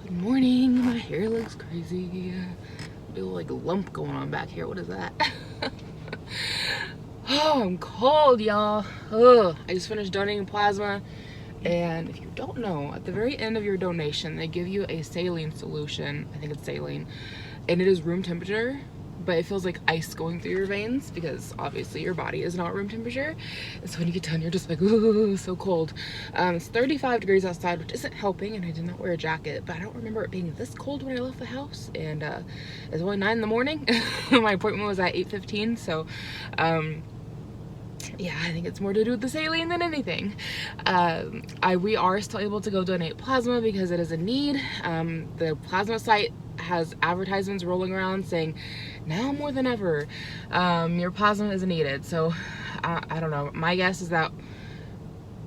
Good morning. My hair looks crazy. Big like lump going on back here. What is that? Oh, I'm cold, y'all. Ugh. I just finished donating plasma, and if you don't know, at the very end of your donation, they give you a saline solution. I think it's saline, and it is room temperature, but it feels like ice going through your veins because obviously your body is not room temperature. And so when you get done, you're just like, ooh, so cold. It's 35 degrees outside, which isn't helping, and I did not wear a jacket, but I don't remember it being this cold when I left the house. And it's only 9 in the morning. My appointment was at 8:15, so yeah, I think it's more to do with the saline than anything. We are still able to go donate plasma because it is a need. The plasma site has advertisements rolling around saying now more than ever your plasma is needed. So I don't know, my guess is that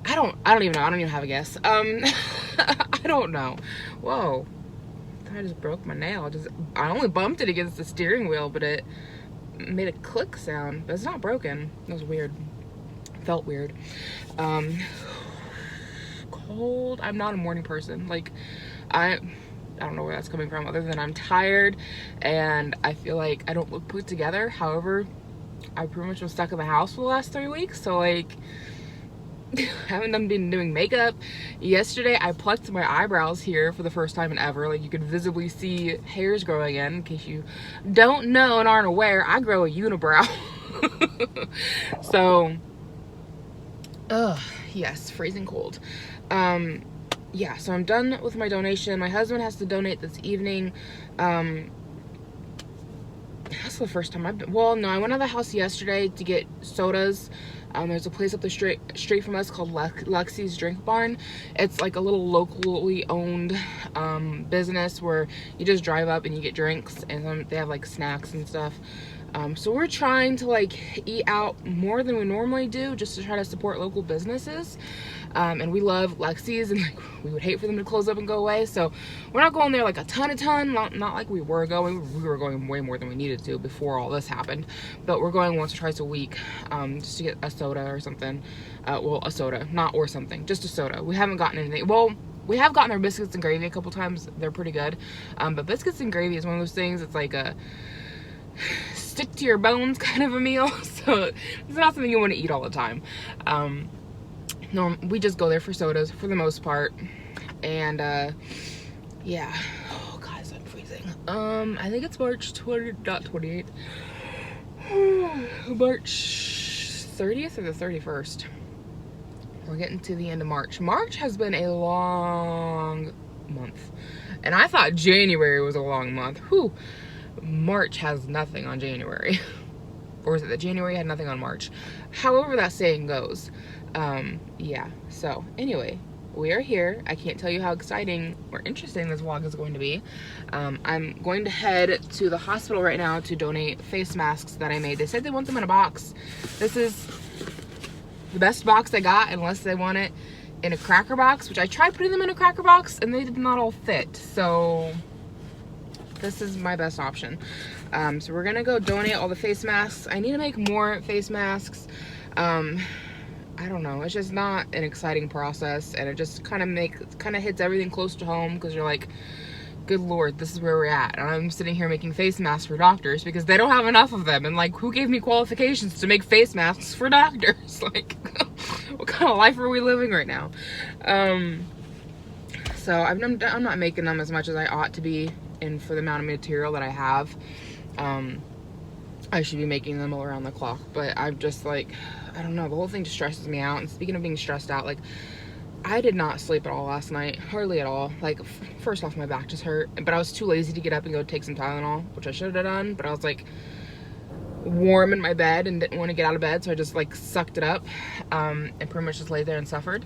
I don't even know. I don't even have a guess. I don't know. Whoa, I just broke my nail. I only bumped it against the steering wheel, but it made a click sound, but it's not broken. It was weird. Felt weird. Cold. I'm not a morning person. Like I don't know where that's coming from, other than I'm tired and I feel like I don't look put together. However, I pretty much was stuck in the house for the last 3 weeks, so like I haven't been doing makeup. Yesterday I plucked my eyebrows here for the first time in ever. Like you could visibly see hairs growing in case you don't know and aren't aware, I grow a unibrow. So yes, freezing cold. Yeah, so I'm done with my donation. My husband has to donate this evening. That's the first time I've been. Well, no, I went to the house yesterday to get sodas. There's a place up the street from us called Lexi's Drink Barn. It's like a little locally owned business where you just drive up and you get drinks, and they have like snacks and stuff. So we're trying to like eat out more than we normally do just to try to support local businesses. And we love Lexi's, and like we would hate for them to close up and go away. So we're not going there like a ton, not like we were going. We were going way more than we needed to before all this happened. But we're going once or twice a week, just to get a soda or something. Well, a soda, not or something, just a soda. We haven't gotten anything. Well, we have gotten their biscuits and gravy a couple times. They're pretty good. But biscuits and gravy is one of those things. It's like a stick to your bones kind of a meal. So it's not something you want to eat all the time. No, we just go there for sodas for the most part. And yeah. Oh guys, I'm freezing. I think it's March 28th. March 30th or the 31st. We're getting to the end of March. March has been a long month. And I thought January was a long month. Whew. March has nothing on January. Or is it that January had nothing on March? However that saying goes. Yeah, so anyway, we are here. I can't tell you how exciting or interesting this vlog is going to be. I'm going to head to the hospital right now to donate face masks that I made. They said they want them in a box. This is the best box they got, unless they want it in a cracker box, which I tried putting them in a cracker box and they did not all fit. So this is my best option. So we're gonna go donate all the face masks. I need to make more face masks. I don't know, it's just not an exciting process, and it just kind of hits everything close to home, because you're like, good lord, this is where we're at. And I'm sitting here making face masks for doctors because they don't have enough of them, and like, who gave me qualifications to make face masks for doctors? Like, what kind of life are we living right now? So I'm not making them as much as I ought to be, and for the amount of material that I have. I should be making them all around the clock, but I'm just like, I don't know, the whole thing just stresses me out. And speaking of being stressed out, like, I did not sleep at all last night, hardly at all. Like, first off, my back just hurt, but I was too lazy to get up and go take some Tylenol, which I should have done, but I was like warm in my bed and didn't want to get out of bed, so I just like sucked it up, and pretty much just laid there and suffered.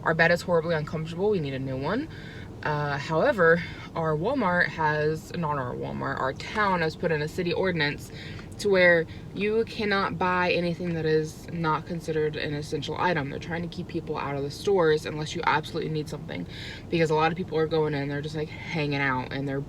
Our bed is horribly uncomfortable. We need a new one. However, our town has put in a city ordinance to where you cannot buy anything that is not considered an essential item. They're trying to keep people out of the stores unless you absolutely need something, because a lot of people are going in, they're just like hanging out, and they're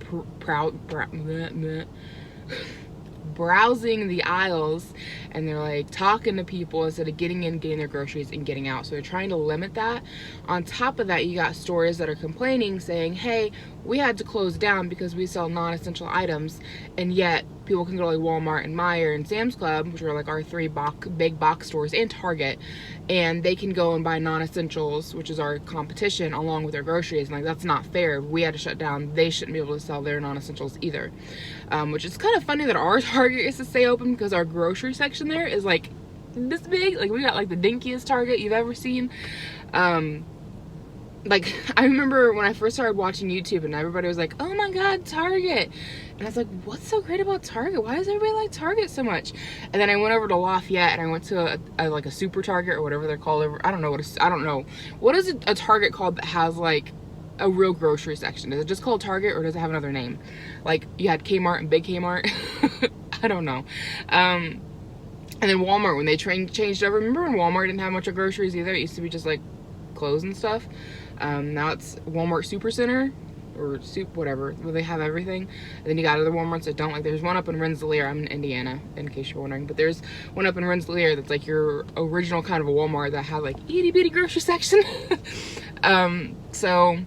browsing the aisles and they're like talking to people instead of getting in, getting their groceries and getting out. So they're trying to limit that. On top of that, you got stores that are complaining saying, hey, we had to close down because we sell non-essential items, and yet people can go to like Walmart and Meijer and Sam's Club, which are like our three big box stores, and Target, and they can go and buy non-essentials, which is our competition, along with their groceries. And like, that's not fair. We had to shut down. They shouldn't be able to sell their non-essentials either. Which is kind of funny that our Target is to stay open because our grocery section there is like this big. Like, we got like the dinkiest Target you've ever seen. Like, I remember when I first started watching YouTube and everybody was like, oh my god, Target. And I was like, what's so great about Target? Why does everybody like Target so much? And then I went over to Lafayette and I went to like a super Target or whatever they're called. I don't know what is a Target called that has like a real grocery section? Is it just called Target, or does it have another name? Like, you had Kmart and Big Kmart. I don't know. And then Walmart, when they changed over, remember when Walmart didn't have much of groceries either? It used to be just like clothes and stuff. Now it's Walmart Supercenter or Soup, whatever, where they have everything. And then you got other Walmarts that don't. Like, there's one up in Rensselaer. I'm in Indiana, in case you're wondering, but there's one up in Rensselaer that's like your original kind of a Walmart that had like itty bitty grocery section. So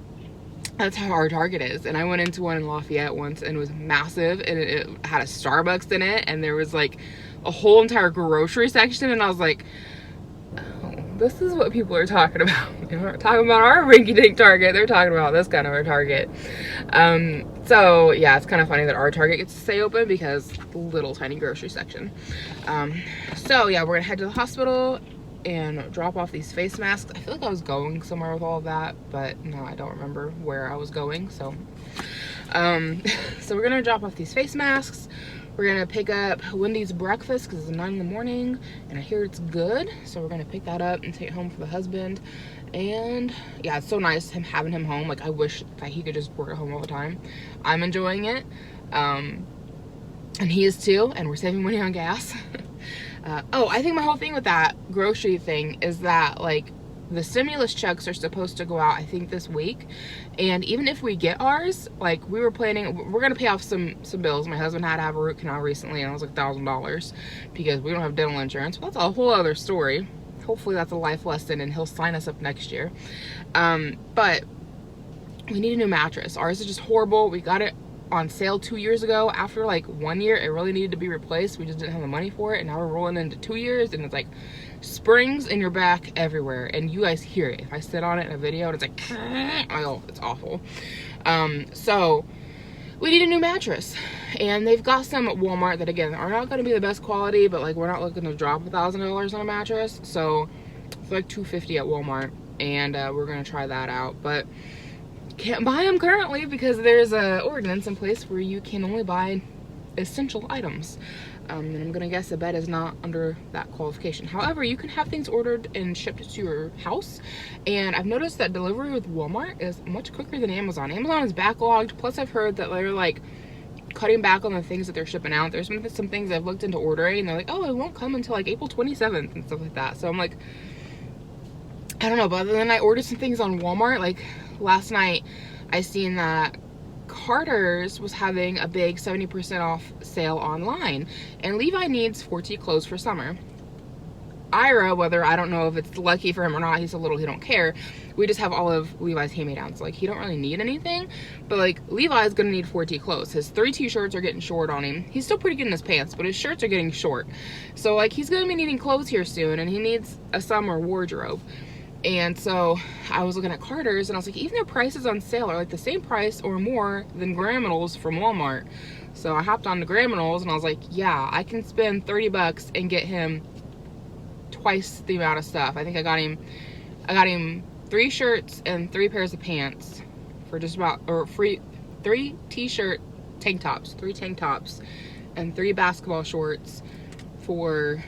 that's how our Target is. And I went into one in Lafayette once, and it was massive, and it had a Starbucks in it, and there was like a whole entire grocery section, and I was like, oh, this is what people are talking about. They're not talking about our rinky-dink Target, they're talking about this kind of a Target. So yeah, it's kind of funny that our Target gets to stay open because little tiny grocery section. So yeah, we're gonna head to the hospital and drop off these face masks. I feel like I was going somewhere with all of that, but no, I don't remember where I was going. So so we're gonna drop off these face masks. We're gonna pick up Wendy's breakfast because it's 9 in the morning and I hear it's good. So we're gonna pick that up and take it home for the husband. And yeah, it's so nice having him home. Like, I wish that he could just work at home all the time. I'm enjoying it. And he is too, and we're saving money on gas. Oh, I think my whole thing with that grocery thing is that, like, the stimulus checks are supposed to go out, I think, this week. And even if we get ours, like, we were planning, we're gonna pay off some bills. My husband had to have a root canal recently, and it was like $1,000 because we don't have dental insurance. But that's a whole other story. Hopefully that's a life lesson and he'll sign us up next year. But we need a new mattress. Ours is just horrible. We got it on sale 2 years ago. After like 1 year, it really needed to be replaced. We just didn't have the money for it, and now we're rolling into 2 years, and it's like springs in your back everywhere, and you guys hear it. If I sit on it in a video and it's like, oh, it's awful. So we need a new mattress, and they've got some at Walmart that, again, are not going to be the best quality, but like, we're not looking to drop $1,000 on a mattress. So it's like $250 at Walmart, and we're going to try that out. But can't buy them currently because there's a ordinance in place where you can only buy essential items. And I'm gonna guess a bed is not under that qualification. However, you can have things ordered and shipped to your house. And I've noticed that delivery with Walmart is much quicker than Amazon. Amazon is backlogged. Plus, I've heard that they're like cutting back on the things that they're shipping out. There's been some things I've looked into ordering, and they're like, oh, it won't come until like April 27th and stuff like that. So I'm like, I don't know. But then I ordered some things on Walmart. Like, last night, I seen that Carter's was having a big 70% off sale online, and Levi needs 4T clothes for summer. Ira, whether, I don't know if it's lucky for him or not, he's so little he don't care. We just have all of Levi's hand-me-downs. Like, he don't really need anything, but like, Levi's gonna need 4T clothes. His 3 t-shirts are getting short on him. He's still pretty good in his pants, but his shirts are getting short. So like, he's gonna be needing clothes here soon, and he needs a summer wardrobe. And so I was looking at Carter's, and I was like, even their prices on sale are like the same price or more than Graham Knowles from Walmart. So I hopped on to Graham Knowles, and I was like, yeah, I can spend $30 and get him twice the amount of stuff. I think I got him 3 shirts and 3 pairs of pants for just about, or free, 3 t-shirt tank tops, 3 tank tops, and 3 basketball shorts for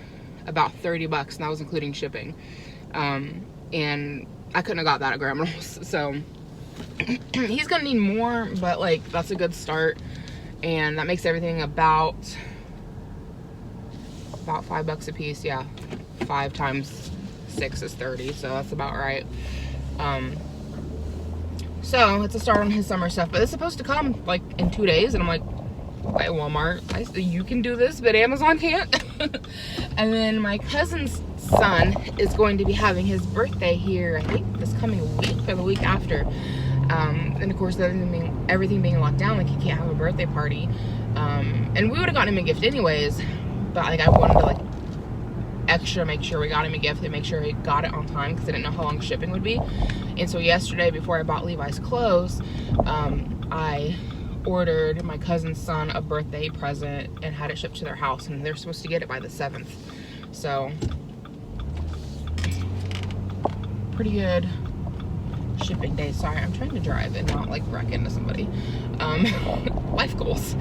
about $30, and that was including shipping. And I couldn't have got that at Graham Knowles. So he's gonna need more, but like, that's a good start, and that makes everything about $5 a piece. Yeah, 5 times 6 is 30, so that's about right. So it's a start on his summer stuff, but it's supposed to come like in 2 days, and I'm like, by Walmart. You can do this, but Amazon can't. And then my cousin's son is going to be having his birthday here, I think this coming week or the week after. And of course, everything being locked down, like he can't have a birthday party. And we would have gotten him a gift anyways, but like I wanted to like extra make sure we got him a gift and make sure he got it on time because I didn't know how long shipping would be. And so yesterday, before I bought Levi's clothes, I ordered my cousin's son a birthday present and had it shipped to their house, and they're supposed to get it by the 7th. So pretty good shipping day. Sorry, I'm trying to drive and not like wreck into somebody. Life goals.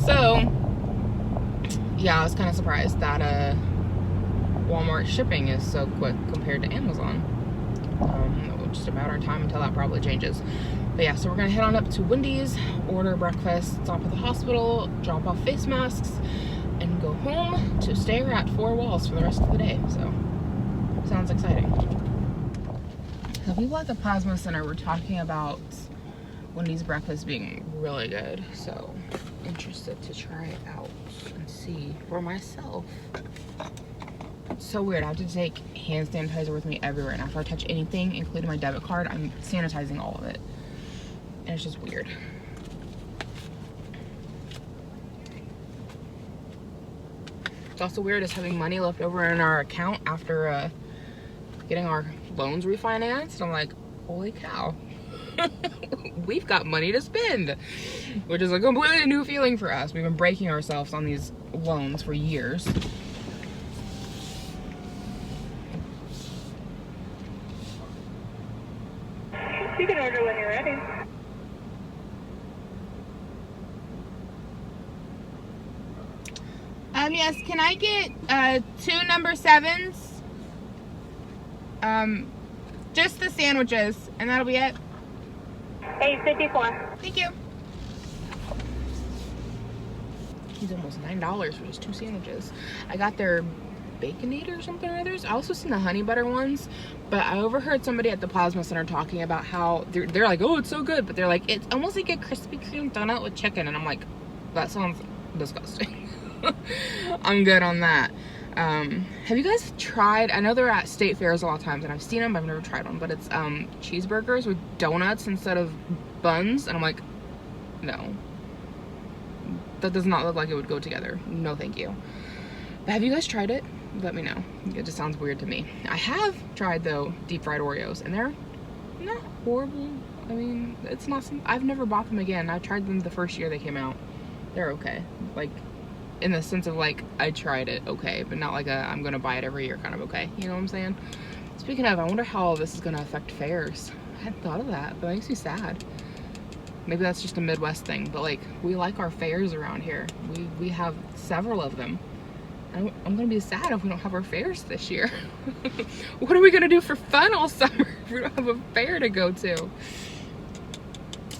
So yeah, I was kind of surprised that Walmart shipping is so quick compared to Amazon. Just a matter of time until that probably changes. But yeah, so we're gonna head on up to Wendy's, order breakfast, stop at the hospital, drop off face masks, and go home to stare at 4 walls for the rest of the day. So sounds exciting. So people at the Plasma Center were talking about Wendy's breakfast being really good. So interested to try it out and see for myself. It's so weird. I have to take hand sanitizer with me everywhere, and after I touch anything, including my debit card, I'm sanitizing all of it. And it's just weird. It's also weird as having money left over in our account after getting our loans refinanced. I'm like, holy cow. We've got money to spend, which is a completely new feeling for us. We've been breaking ourselves on these loans for years. You can order when you're ready. Yes, can I get 2 number 7s? Just the sandwiches, and that'll be it. $8.54. Thank you. He's almost $9 for just 2 sandwiches. I got their Baconator or something or others. I also seen the honey butter ones, but I overheard somebody at the Plasma Center talking about how they're like, oh, it's so good, but they're like, it's almost like a Krispy Kreme donut with chicken, and I'm like, that sounds disgusting. I'm good on that. Have you guys tried, I know they're at state fairs a lot of times, and I've seen them, I've never tried them, but it's cheeseburgers with donuts instead of buns, and I'm like, no, that does not look like it would go together. No thank you. But have you guys tried it? Let me know. It just sounds weird to me. I have tried, though, deep fried Oreos, and they're not horrible. I mean, it's not some, I've never bought them again. I tried them the first year they came out. They're okay. Like, in the sense of, like, I tried it okay, but not like a I'm gonna buy it every year kind of okay. You know what I'm saying? Speaking of, I wonder how all this is gonna affect fairs. I hadn't thought of that, but it makes me sad. Maybe that's just a Midwest thing, but, like, we like our fairs around here. We have several of them. I'm gonna be sad if we don't have our fairs this year. What are we gonna do for fun all summer if we don't have a fair to go to?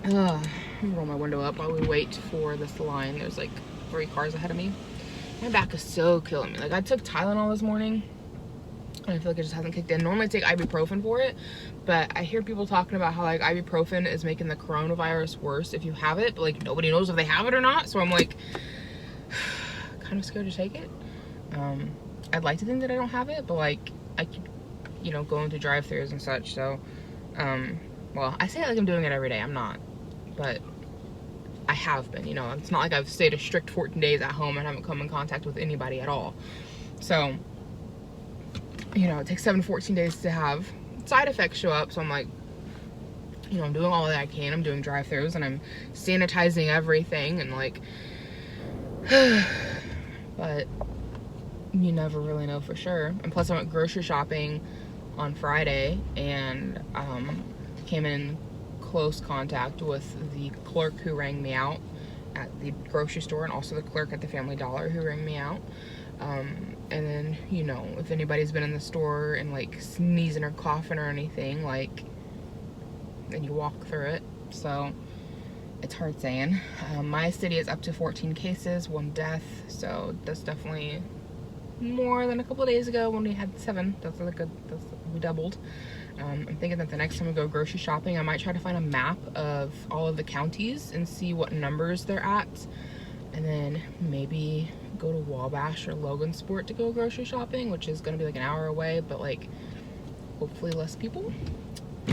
I'm gonna roll my window up while we wait for this line. There's like 3 cars ahead of me. My back is so killing me. Like, I took Tylenol this morning, and I feel like it just hasn't kicked in. Normally I take ibuprofen for it, but I hear people talking about how like ibuprofen is making the coronavirus worse if you have it, but like nobody knows if they have it or not. So I'm like kind of scared to take it. I'd like to think that I don't have it, but like I keep, you know, going to drive-thrus and such. So, well, I say it like I'm doing it every day. I'm not, but I have been, you know. It's not like I've stayed a strict 14 days at home and haven't come in contact with anybody at all. So, you know, it takes 7 to 14 days to have side effects show up. So I'm like, you know, I'm doing all that I can. I'm doing drive-thrus and I'm sanitizing everything and like, but you never really know for sure. And plus I went grocery shopping on Friday and came in close contact with the clerk who rang me out at the grocery store, and also the clerk at the Family Dollar who rang me out. And then, you know, if anybody's been in the store and like sneezing or coughing or anything, like, then you walk through it. So it's hard saying. My city is up to 14 cases, 1 death, so that's definitely more than a couple of days ago when we had 7. That's like we doubled. I'm thinking that the next time we go grocery shopping, I might try to find a map of all of the counties and see what numbers they're at and then maybe go to Wabash or Logansport to go grocery shopping, which is gonna be like an hour away, but like hopefully less people. I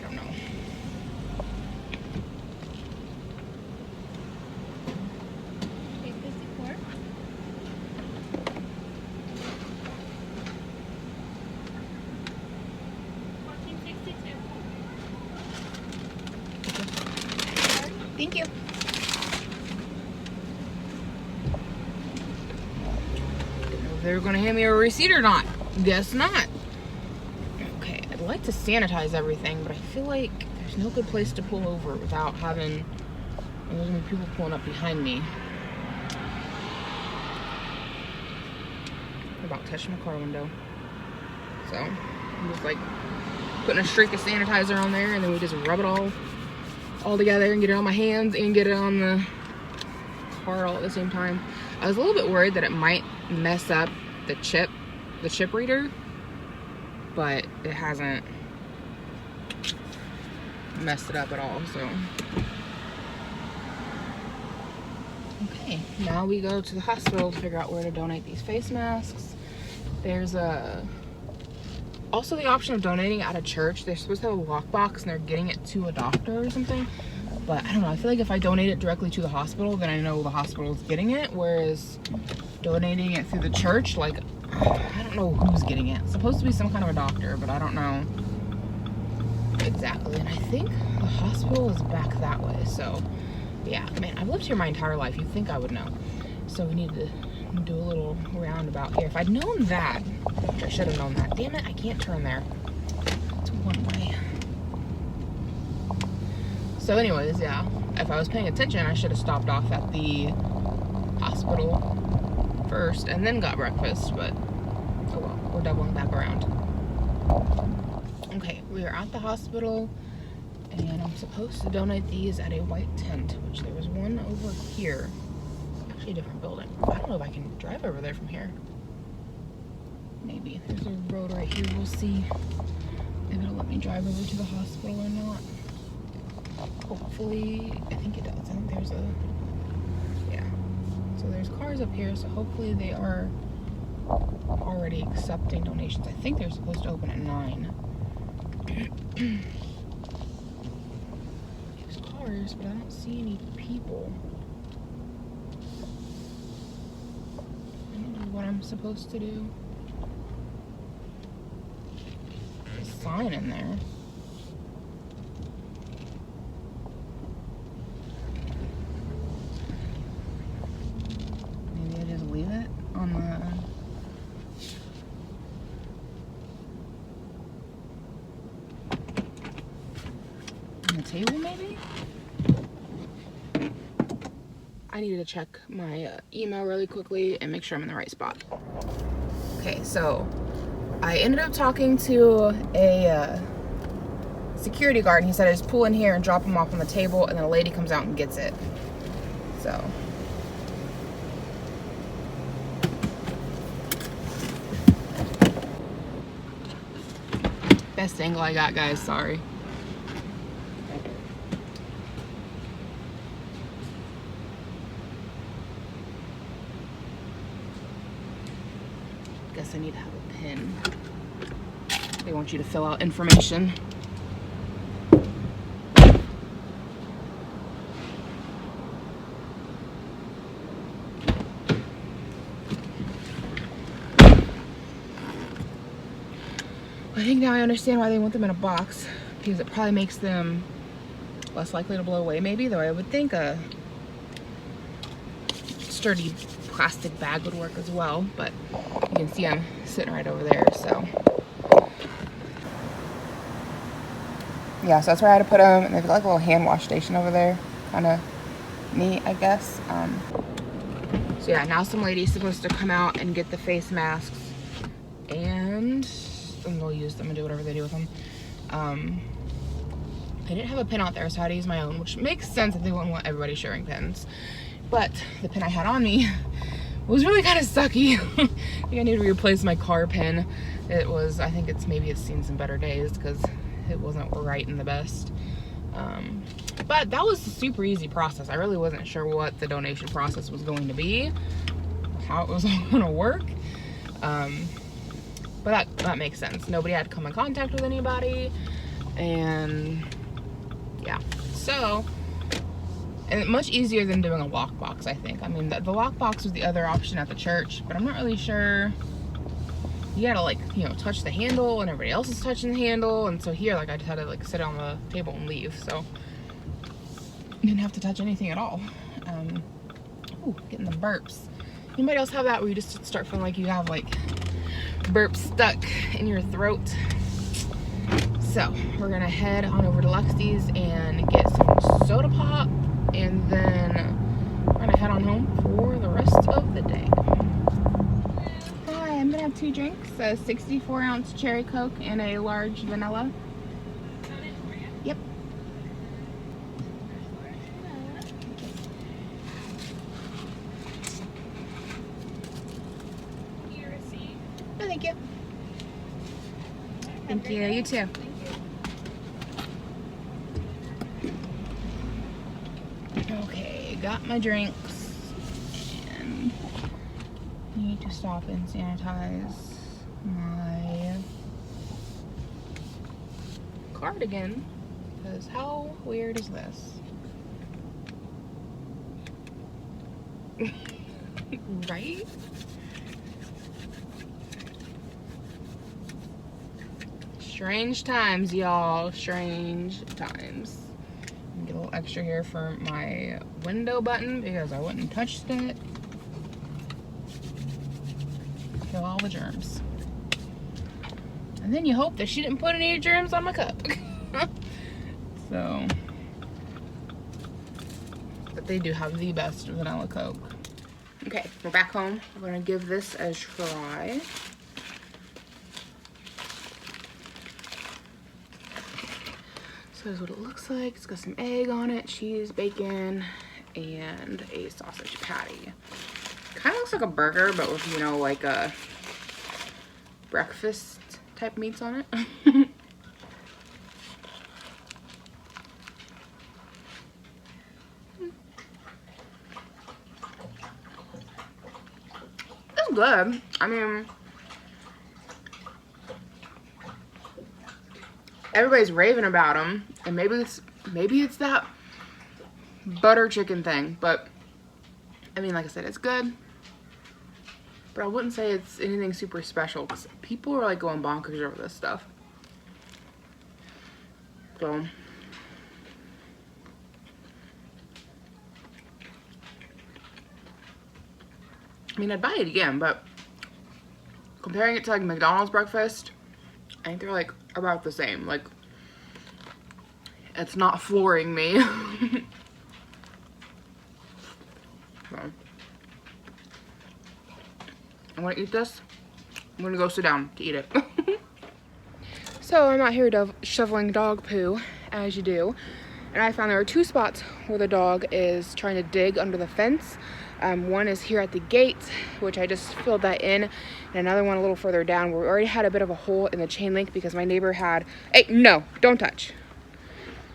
don't know. Thank you. Didn't know if they were gonna hand me a receipt or not. Guess not. Okay, I'd like to sanitize everything, but I feel like there's no good place to pull over without having, there's gonna be people pulling up behind me. I'm about touching my car window. So I'm just like putting a streak of sanitizer on there, and then we just rub it all together and get it on my hands and get it on the car all at the same time. I was a little bit worried that it might mess up the chip reader, but it hasn't messed it up at all. So okay, now we go to the hospital to figure out where to donate these face masks. There's also the option of donating at a church. They're supposed to have a lockbox and they're getting it to a doctor or something, but I don't know. I feel like if I donate it directly to the hospital, then I know the hospital is getting it, whereas donating it through the church, like, I don't know who's getting it. It's supposed to be some kind of a doctor, but I don't know exactly. And I think the hospital is back that way. So yeah, man, I've lived here my entire life. You'd think I would know. So we need to do a little roundabout here. If I'd known that, which I should have known that. Damn it, I can't turn there. It's one way. So anyways, yeah, if I was paying attention, I should have stopped off at the hospital first and then got breakfast, but oh well, we're doubling back around. Okay, we are at the hospital, and I'm supposed to donate these at a white tent, which there was one over here. Actually a different building. I don't know if I can drive over there from here. Maybe. There's a road right here. We'll see if it'll let me drive over to the hospital or not. Hopefully, I think it does. I think there's yeah. So there's cars up here, so hopefully they are already accepting donations. I think they're supposed to open at 9. There's cars, but I don't see any people. I don't know what I'm supposed to do. There's a sign in there. Maybe I just leave it on the table, maybe? I needed to check my email really quickly and make sure I'm in the right spot. Okay, so I ended up talking to a security guard, and he said I just pull in here and drop them off on the table, and then a lady comes out and gets it. So best angle I got, guys, sorry. Guess I need to have a pen. They want you to fill out information. I think now I understand why they want them in a box, because it probably makes them less likely to blow away, maybe, though I would think a sturdy plastic bag would work as well, but you can see I'm sitting right over there, so. Yeah, so that's where I had to put them, and they've got like a little hand wash station over there. Kind of neat, I guess. So yeah, now some lady's supposed to come out and get the face masks, and they'll use them and do whatever they do with them. I didn't have a pen out there, so I had to use my own, which makes sense if they wouldn't want everybody sharing pens. But the pen I had on me was really kind of sucky. I think I need to replace my car pen. It was, I think maybe it's seen some better days because it wasn't right in the best. But that was a super easy process. I really wasn't sure what the donation process was going to be, how it was all going to work. But that makes sense. Nobody had to come in contact with anybody. And yeah, so, and much easier than doing a lockbox, I think. I mean, the lockbox was the other option at the church, but I'm not really sure. You gotta, like, you know, touch the handle, and everybody else is touching the handle. And so here, like, I just had to, like, sit on the table and leave. So didn't have to touch anything at all. Ooh, getting the burps. Anybody else have that where you just start feeling like you have, like, burps stuck in your throat? So we're gonna head on over to Lexi's and get some soda pop, and then we're gonna head on home for the rest of the day. Hi, I'm gonna have 2 drinks, a 64-ounce cherry Coke and a large vanilla. Yep. No, thank you. Thank you. You too. Okay, got my drinks, and need to stop and sanitize my cardigan, because how weird is this? Right? Strange times, y'all. Strange times. Get a little extra here for my window button because I wouldn't touch it. Kill all the germs. And then you hope that she didn't put any germs on my cup. So, but they do have the best vanilla Coke. Okay, we're back home. We're gonna give this a try. So this is what it looks like. It's got some egg on it, cheese, bacon, and a sausage patty. Kind of looks like a burger, but with, you know, like a breakfast type meats on it. It's good. I mean, everybody's raving about them, and maybe it's that butter chicken thing, but I mean, like I said, it's good, but I wouldn't say it's anything super special because people are like going bonkers over this stuff. So I mean, I'd buy it again, but comparing it to like McDonald's breakfast, I think they're like about the same. Like, it's not flooring me. So, I'm gonna eat this. I'm gonna go sit down to eat it. So I'm out here shoveling dog poo, as you do. And I found there are 2 spots where the dog is trying to dig under the fence. One is here at the gate, which I just filled that in, and another one a little further down where we already had a bit of a hole in the chain link because my neighbor had, hey, no, don't touch.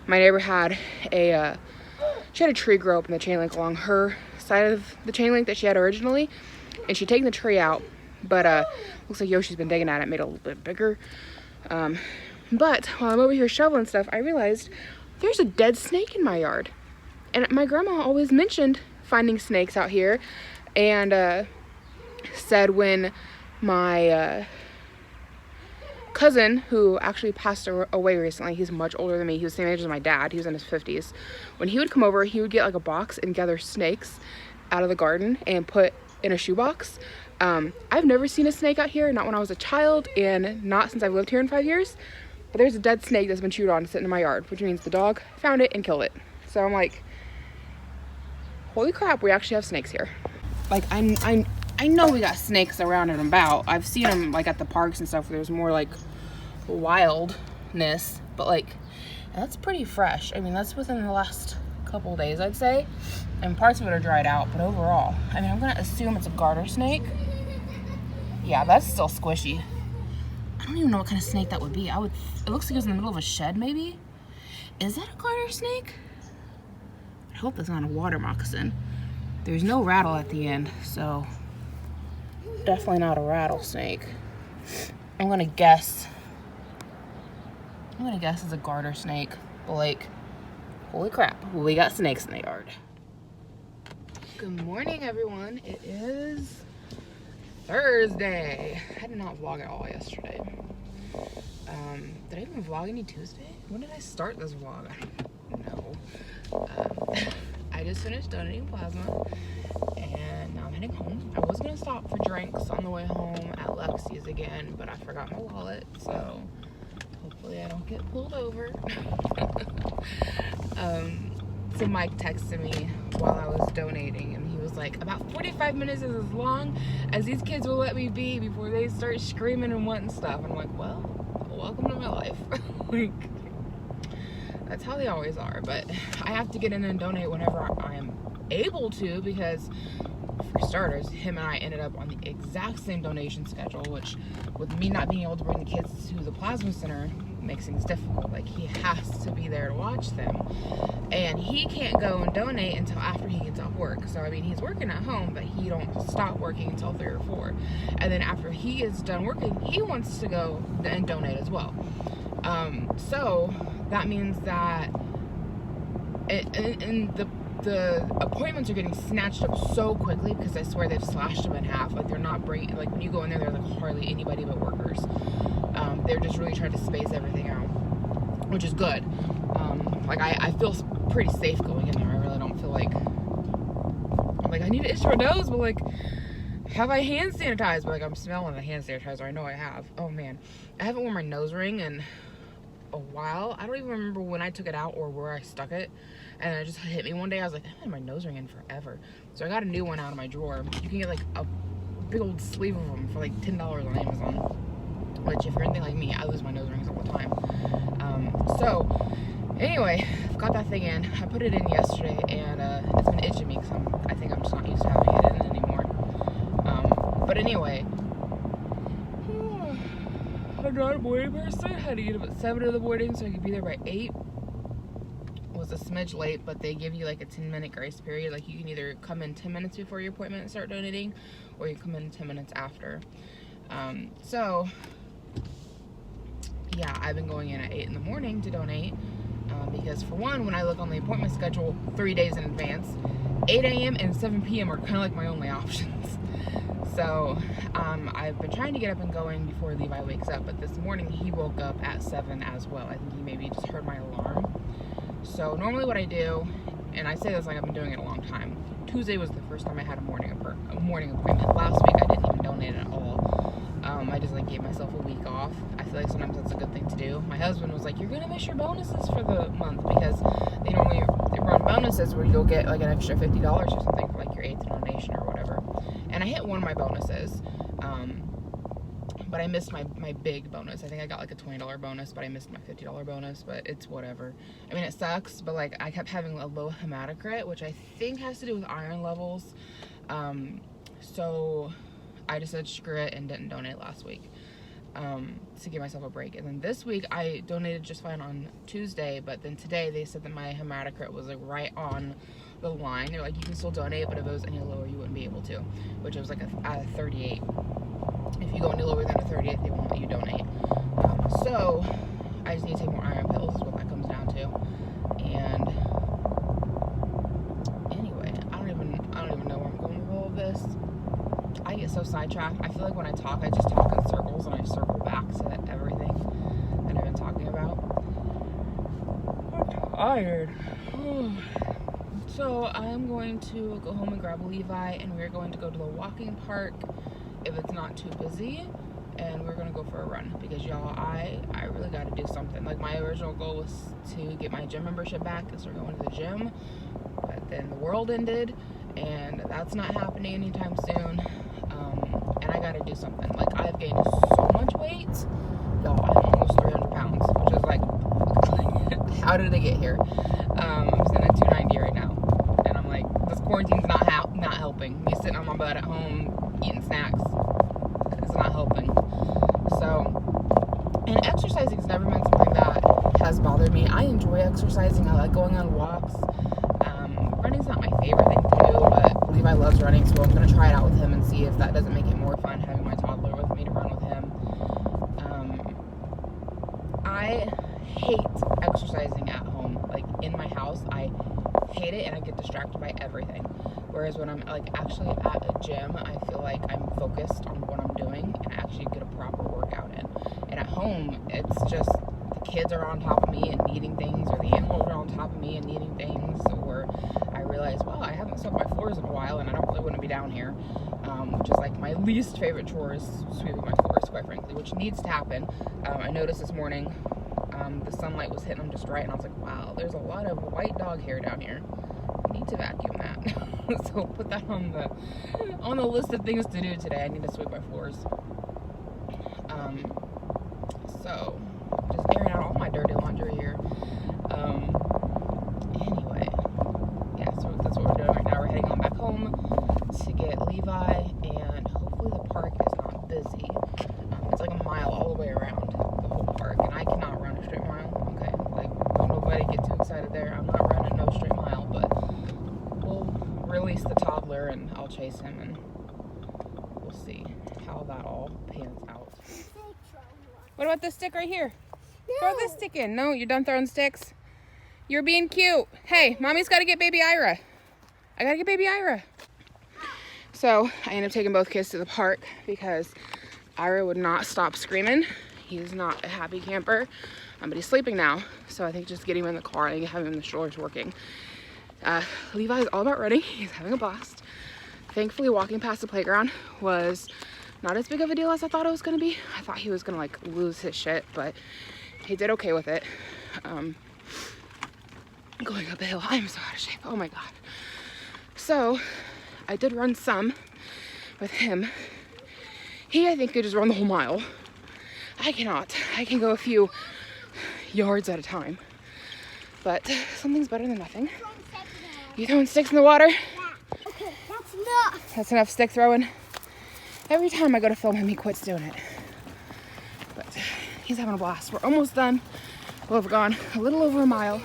My neighbor had she had a tree grow up in the chain link along her side of the chain link that she had originally, and she'd taken the tree out, but looks like Yoshi's been digging at it, made it a little bit bigger. But while I'm over here shoveling stuff, I realized there's a dead snake in my yard. And my grandma always mentioned finding snakes out here, and said when my cousin, who actually passed away recently, he's much older than me, he was the same age as my dad, he was in his 50s, when he would come over, he would get like a box and gather snakes out of the garden and put in a shoebox. I've never seen a snake out here, not when I was a child, and not since I've lived here in 5 years, but there's a dead snake that's been chewed on sitting in my yard, which means the dog found it and killed it. So I'm like, holy crap, we actually have snakes here. Like, I know we got snakes around and about. I've seen them like at the parks and stuff where there's more like wildness, but like, that's pretty fresh. I mean, that's within the last couple days, I'd say, and parts of it are dried out, but overall, I mean, I'm gonna assume it's a garter snake. Yeah, that's still squishy. I don't even know what kind of snake that would be. It looks like it was in the middle of a shed, maybe? Is that a garter snake? hope that's not a water moccasin. There's no rattle at the end, so definitely not a rattlesnake. I'm gonna guess it's a garter snake. But like, holy crap, we got snakes in the yard. Good morning, everyone. It is Thursday. I did not vlog at all yesterday. Did I even vlog any Tuesday? When did I start this vlog? I don't know. I just finished donating plasma, and now I'm heading home. I was gonna stop for drinks on the way home at Lexi's again, but I forgot my wallet, so hopefully I don't get pulled over. So Mike texted me while I was donating, and he was like, about 45 minutes is as long as these kids will let me be before they start screaming and wanting stuff. And I'm like, well, welcome to my life. Like, that's how they always are. But I have to get in and donate whenever I am able to, because for starters, him and I ended up on the exact same donation schedule, which with me not being able to bring the kids to the plasma center makes things difficult. Like, he has to be there to watch them, and he can't go and donate until after he gets off work. So I mean, he's working at home, but he don't stop working until 3 or 4, and then after he is done working, he wants to go and donate as well. So that means that the appointments are getting snatched up so quickly, because I swear they've slashed them in half. Like, they're not bringing, like, when you go in there, there's like hardly anybody but workers. They're just really trying to space everything out, which is good. Like, I feel pretty safe going in there. I really don't feel like, I'm like, I need to itch my nose, but like, have I hand sanitized? But like, I'm smelling the hand sanitizer. I know I have. Oh man, I haven't worn my nose ring in a while. I don't even remember when I took it out or where I stuck it, and it just hit me one day. I was like, I haven't had my nose ring in forever, so I got a new one out of my drawer. You can get like a big old sleeve of them for like $10 on Amazon, which if you're anything like me, I lose my nose rings all the time. So anyway, I've got that thing in. I put it in yesterday, and it's been itching me because I think I'm just not used to having it in anymore. But anyway, I'm not a morning person. I had to get up at 7 in the morning so I could be there by 8. Was a smidge late, but they give you like a 10-minute grace period. Like, you can either come in 10 minutes before your appointment and start donating, or you come in 10 minutes after. So yeah, I've been going in at 8 in the morning to donate, because for one, when I look on the appointment schedule 3 days in advance, 8 a.m. and 7 p.m. are kind of like my only options. So I've been trying to get up and going before Levi wakes up, but this morning he woke up at 7 as well. I think he maybe just heard my alarm. So normally what I do, and I say this like I've been doing it a long time, Tuesday was the first time I had a morning appointment. Last week I didn't even donate at all. I just like gave myself a week off. I feel like sometimes that's a good thing to do. My husband was like, you're gonna miss your bonuses for the month, because they normally run bonuses where you'll get like an extra $50 or something for like your 8th donation or whatever. And I hit one of my bonuses, but I missed my big bonus. I think I got like a $20 bonus, but I missed my $50 bonus, but it's whatever. I mean, it sucks, but like, I kept having a low hematocrit, which I think has to do with iron levels. So I just said screw it and didn't donate last week, to give myself a break. And then this week I donated just fine on Tuesday, but then today they said that my hematocrit was like right on the line. They're like, you can still donate, but if it was any lower, you wouldn't be able to, which was like a 38. If you go any lower than a 38, they won't let you donate. So I just need to take more iron pills is what that comes down to. And anyway, I don't even know where I'm going with all of this. I get so sidetracked. I feel like when I talk, I just talk in circles, and I circle back to everything that I've been talking about. I'm tired. So I'm going to go home and grab Levi, and we're going to go to the walking park if it's not too busy, and we're gonna go for a run, because y'all, I really got to do something. Like, my original goal was to get my gym membership back and start going to the gym, but then the world ended, and that's not happening anytime soon. And I gotta do something. Like, I've gained so much weight, y'all. I'm almost 300 pounds, which is like, how did I get here? I'm sitting at 290 right now, and I'm like, this quarantine's not helping. Me sitting on my butt at home eating snacks, it's not helping. So, and exercising's never been something that has bothered me. I enjoy exercising. I like going on walks. Levi loves running, so I'm going to try it out with him and see if that doesn't make it more fun having my toddler with me to run with him. I hate exercising at home. Like, in my house, I hate it and I get distracted by everything. Whereas when I'm like actually at a gym, I feel like I'm focused on what I'm doing and I actually get a proper workout in. And at home, it's just the kids are on top of me and needing things, or the animals are on top of me and needing things, or I realize, wow, I haven't swept my floors in a while and I don't really want to be down here. Which is like my least favorite chore is sweeping my floors, quite frankly, which needs to happen. I noticed this morning the sunlight was hitting them just right, and I was like, wow, there's a lot of white dog hair down here. I need to vacuum that. So I'll put that on the list of things to do today. I need to sweep my floors. So just airing out all my dirty laundry here. Anyway, yeah, so that's what we're doing right now. We're heading on back home to get Levi, and hopefully the park is not busy. It's like a mile all the way around the whole park, and I cannot run a straight mile. Okay, like, don't nobody get too excited there. I'm not running no straight mile, but we'll release the toddler and I'll chase him, and we'll see how that all pans out. What about this stick right here? No. Throw this stick in. No, you're done throwing sticks? You're being cute. Hey, mommy's got to get baby Ira. I got to get baby Ira. So I ended up taking both kids to the park because Ira would not stop screaming. He's not a happy camper, but he's sleeping now. So I think just getting him in the car and having him in the strollers working. Levi is all about running. He's having a blast. Thankfully, walking past the playground was not as big of a deal as I thought it was going to be. I thought he was going to like lose his shit, but he did okay with it. Going up a hill, I'm so out of shape. Oh my God. So I did run some with him. He, I think, could just run the whole mile. I cannot. I can go a few yards at a time. But something's better than nothing. You throwing sticks in the water? Yeah. Okay, that's enough. That's enough stick throwing. Every time I go to film him, he quits doing it. But he's having a blast. We're almost done. Well, we've gone a little over a mile.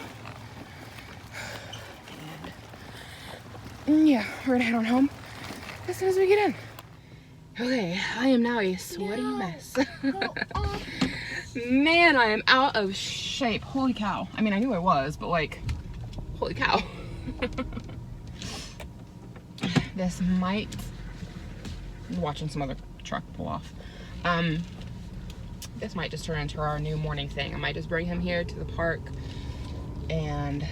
And yeah, we're gonna head on home as soon as we get in. Okay, I am now a sweaty mess. Man, I am out of shape. Holy cow. I mean, I knew I was, but like, holy cow. This might, I'm watching some other truck pull off. This might just turn into our new morning thing. I might just bring him here to the park and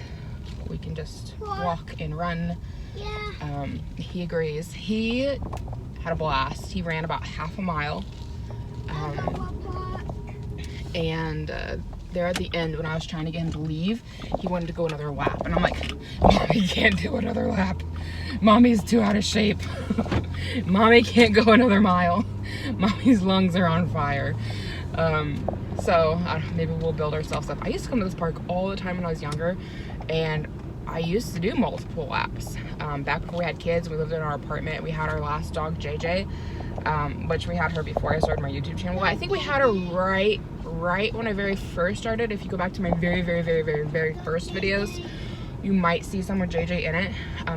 we can just walk and run. Yeah. He agrees. He had a blast. He ran about half a mile. And there at the end, when I was trying to get him to leave, he wanted to go another lap. And I'm like, Mommy can't do another lap. Mommy's too out of shape. Mommy can't go another mile. Mommy's lungs are on fire. So maybe we'll build ourselves up. I used to come to this park all the time when I was younger, and I used to do multiple laps. Back before we had kids, we lived in our apartment. We had our last dog, JJ, which we had her before I started my YouTube channel. Well, I think we had her right when I very first started. If you go back to my very first videos, you might see some with JJ in it.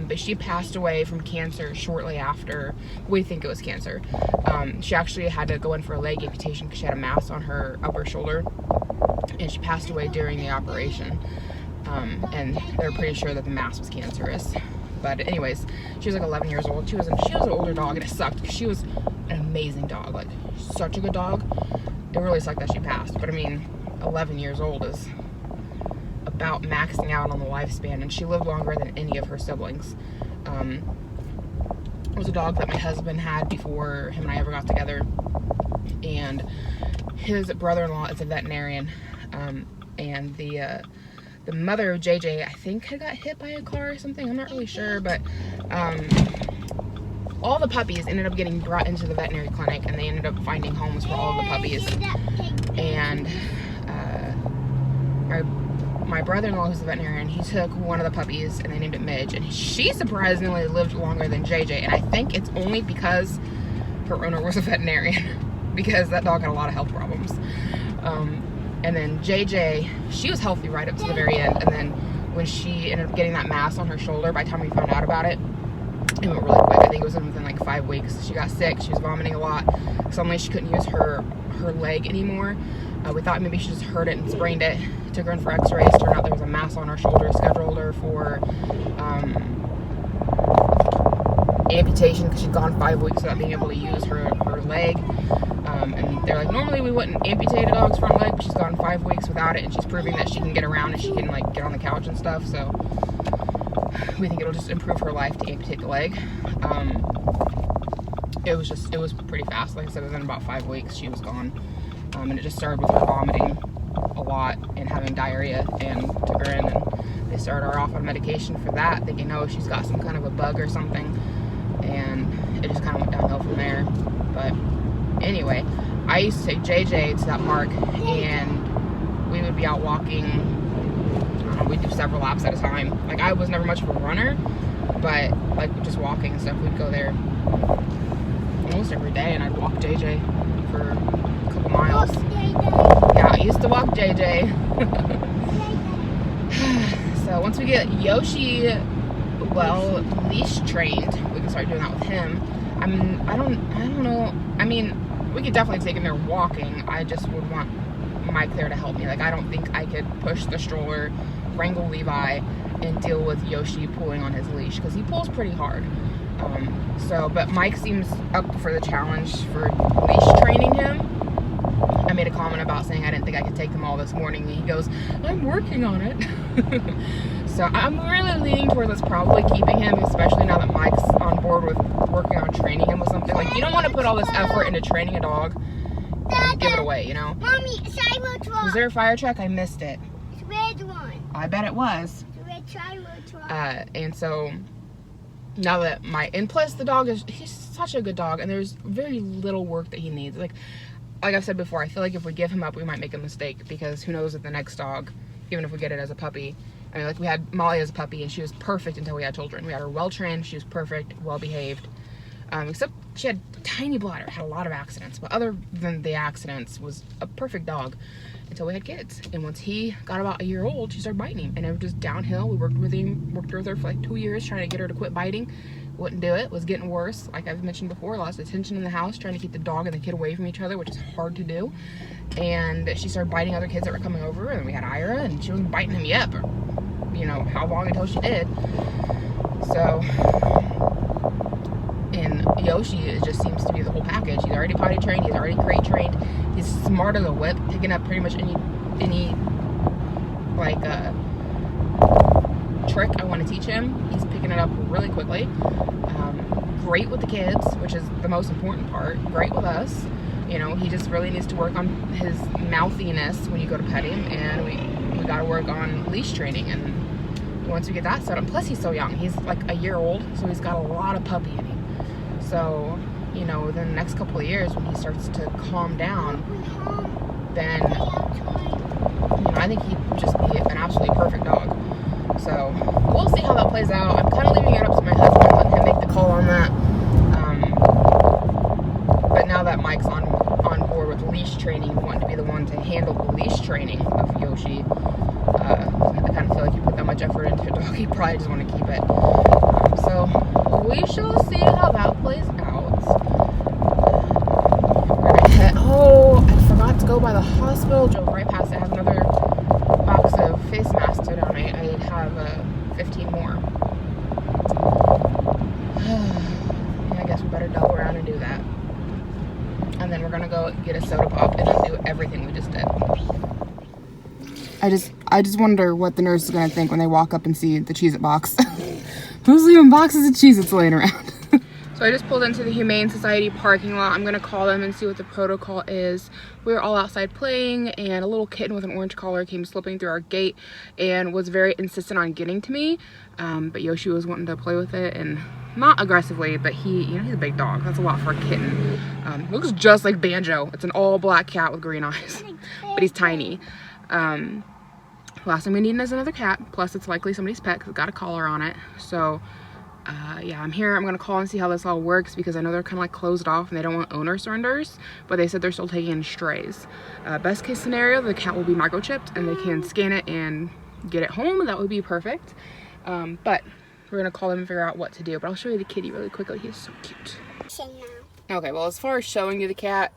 But she passed away from cancer shortly after. We think it was cancer. She actually had to go in for a leg amputation because she had a mass on her upper shoulder, and she passed away during the operation. And they're pretty sure that the mass was cancerous. But anyways, she was like 11 years old. She was an older dog, and it sucked because she was an amazing dog, like such a good dog. It really sucked that she passed. But I mean, 11 years old is about maxing out on the lifespan, and she lived longer than any of her siblings. It was a dog that my husband had before him and I ever got together, and his brother-in-law is a veterinarian, and the mother of JJ, I think, had got hit by a car or something. I'm not really sure, but all the puppies ended up getting brought into the veterinary clinic, and they ended up finding homes for all the puppies. And my brother-in-law, who's a veterinarian, he took one of the puppies and they named it Midge, and she surprisingly lived longer than JJ, and I think it's only because her owner was a veterinarian, because that dog had a lot of health problems. And then JJ, she was healthy right up to the very end, and then when she ended up getting that mass on her shoulder, by the time we found out about it, It went really quick. I think it was within like 5 weeks. She got sick. She was vomiting a lot. Suddenly she couldn't use her leg anymore. We thought maybe she just hurt it and sprained it. Took her in for x-rays. Turned out there was a mass on her shoulder. Scheduled her for amputation because she'd gone 5 weeks without being able to use her leg. And they're like, normally we wouldn't amputate a dog's front leg, but she's gone 5 weeks without it, and she's proving that she can get around and she can like get on the couch and stuff. So we think it'll just improve her life to amputate the leg. It was pretty fast. Like I said, within about 5 weeks she was gone. And it just started with her vomiting a lot and having diarrhea, and took her in and they started her off on medication for that, thinking, oh, she's got some kind of a bug or something, and it just kind of went downhill from there. But anyway, I used to take JJ to that park, and we would be out walking. I don't know, we'd do several laps at a time. Like, I was never much of a runner, but like just walking and stuff, we'd go there almost every day, and I'd walk JJ for a couple miles. Yeah, I used to walk JJ. So once we get Yoshi, well, leash trained, we can start doing that with him. I don't know. I mean, we could definitely take him there walking. I just would want Mike there to help me. Like, I don't think I could push the stroller, wrangle Levi, and deal with Yoshi pulling on his leash, because he pulls pretty hard. But Mike seems up for the challenge for leash training him. I made a comment about saying I didn't think I could take them all this morning, and he goes, I'm working on it. So I'm really leaning towards us probably keeping him, especially now that Mike's on board with working on training him with something. Like, you don't want to put all this effort into training a dog and give it away, you know? Mommy, fire truck. Was there a fire truck? I missed it. It's a red one. I bet it was. It's a red fire truck. And so now that and plus the dog he's such a good dog, and there's very little work that he needs. Like I've said before, I feel like if we give him up, we might make a mistake, because who knows if the next dog, even if we get it as a puppy. I mean, like, we had Molly as a puppy, and she was perfect until we had children. We had her well-trained, she was perfect, well-behaved. Except she had a tiny bladder, had a lot of accidents. But other than the accidents, was a perfect dog until we had kids. And once he got about a year old, she started biting him. And it was just downhill. We worked with her for like 2 years, trying to get her to quit biting. Wouldn't do it. It was getting worse. Like I've mentioned before, lots of tension in the house, trying to keep the dog and the kid away from each other, which is hard to do. And she started biting other kids that were coming over, and we had Ira, and she wasn't biting him yet, but you know how long until she did. So, and Yoshi just seems to be the whole package. He's already potty trained, he's already crate trained, he's smart as a whip, picking up pretty much any like trick I want to teach him. He's picking it up really quickly. Great with the kids, which is the most important part. Great with us. You know, he just really needs to work on his mouthiness when you go to pet him, and we got to work on leash training. And once we get that set up, plus he's so young, he's like a year old, so he's got a lot of puppy in him. So, you know, within the next couple of years, when he starts to calm down, then, you know, I think he'd just be an absolutely perfect dog. So we'll see how that plays out. I'm kind of leaving it up to my husband, letting him make the call on that. But now that Mike's on board with leash training, wanting to be the one to handle the leash training of Yoshi, I kind of feel like you put that much effort into a dog, you probably just want to keep it. So we shall see how that plays out. Oh, I forgot to go by the hospital. Drove right past it. I have another box of face masks to donate. I have 15 more. Yeah, I guess we better double around and do that. And then we're gonna go get a soda pop and undo everything we just did. I just wonder what the nurse is gonna think when they walk up and see the Cheez-It box. Who's leaving boxes of Cheez-Its laying around? So I just pulled into the Humane Society parking lot. I'm gonna call them and see what the protocol is. We were all outside playing, and a little kitten with an orange collar came slipping through our gate and was very insistent on getting to me. But Yoshi was wanting to play with it, and not aggressively, but he's a big dog. That's a lot for a kitten. Looks just like Banjo. It's an all black cat with green eyes, but he's tiny. Last thing we need is another cat, plus it's likely somebody's pet because it's got a collar on it. So yeah, I'm here. I'm gonna call and see how this all works, because I know they're kind of like closed off and they don't want owner surrenders, but they said they're still taking in strays. Best case scenario, the cat will be microchipped and they can scan it and get it home. That would be perfect. But we're gonna call him and figure out what to do. But I'll show you the kitty really quickly. He's so cute. Okay, well, as far as showing you the cat,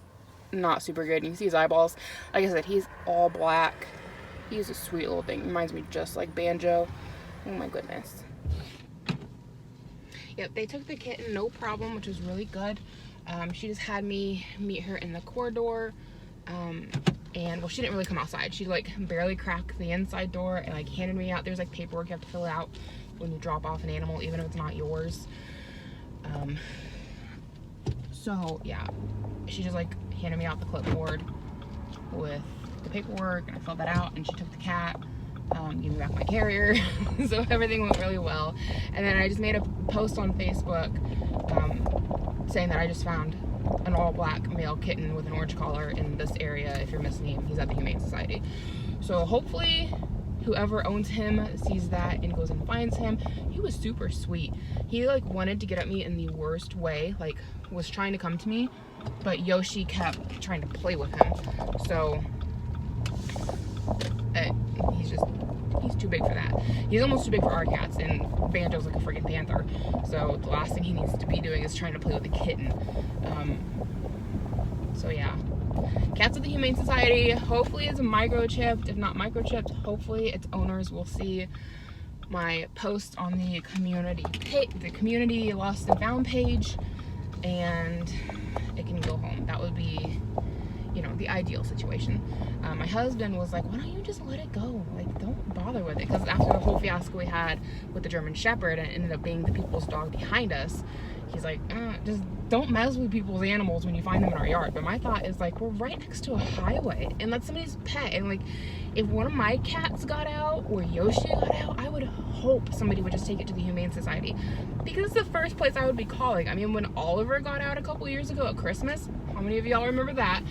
not super good. You can see his eyeballs. Like I said, he's all black. He's a sweet little thing. Reminds me just like Banjo. Oh my goodness. Yep, they took the kitten, no problem, which was really good. She just had me meet her in the corridor. And well, she didn't really come outside. She like barely cracked the inside door and like handed me out. There's like paperwork you have to fill out when you drop off an animal, even if it's not yours. So yeah, she just like handed me out the clipboard with the paperwork, and I filled that out, and she took the cat, gave me back my carrier. So everything went really well. And then I just made a post on Facebook saying that I just found an all black male kitten with an orange collar in this area. If you're missing him, he's at the Humane Society. So hopefully whoever owns him sees that and goes and finds him. He was super sweet. He like wanted to get at me in the worst way, like was trying to come to me, but Yoshi kept trying to play with him. So he's too big for that. He's almost too big for our cats, and Banjo's like a freaking panther. So the last thing he needs to be doing is trying to play with a kitten. So yeah, cats at the Humane Society. Hopefully it's microchipped. If not microchipped, hopefully its owners will see my post on the community lost and found page, and it can go home. That would be, you know, the ideal situation. My husband was like, why don't you just let it go? Like, don't bother with it. Because after the whole fiasco we had with the German Shepherd, and it ended up being the people's dog behind us, he's like, just don't mess with people's animals when you find them in our yard. But my thought is like, we're right next to a highway, and that's somebody's pet. And like, if one of my cats got out or Yoshi got out, I would hope somebody would just take it to the Humane Society, because it's the first place I would be calling. I mean, when Oliver got out a couple years ago at Christmas, how many of y'all remember that?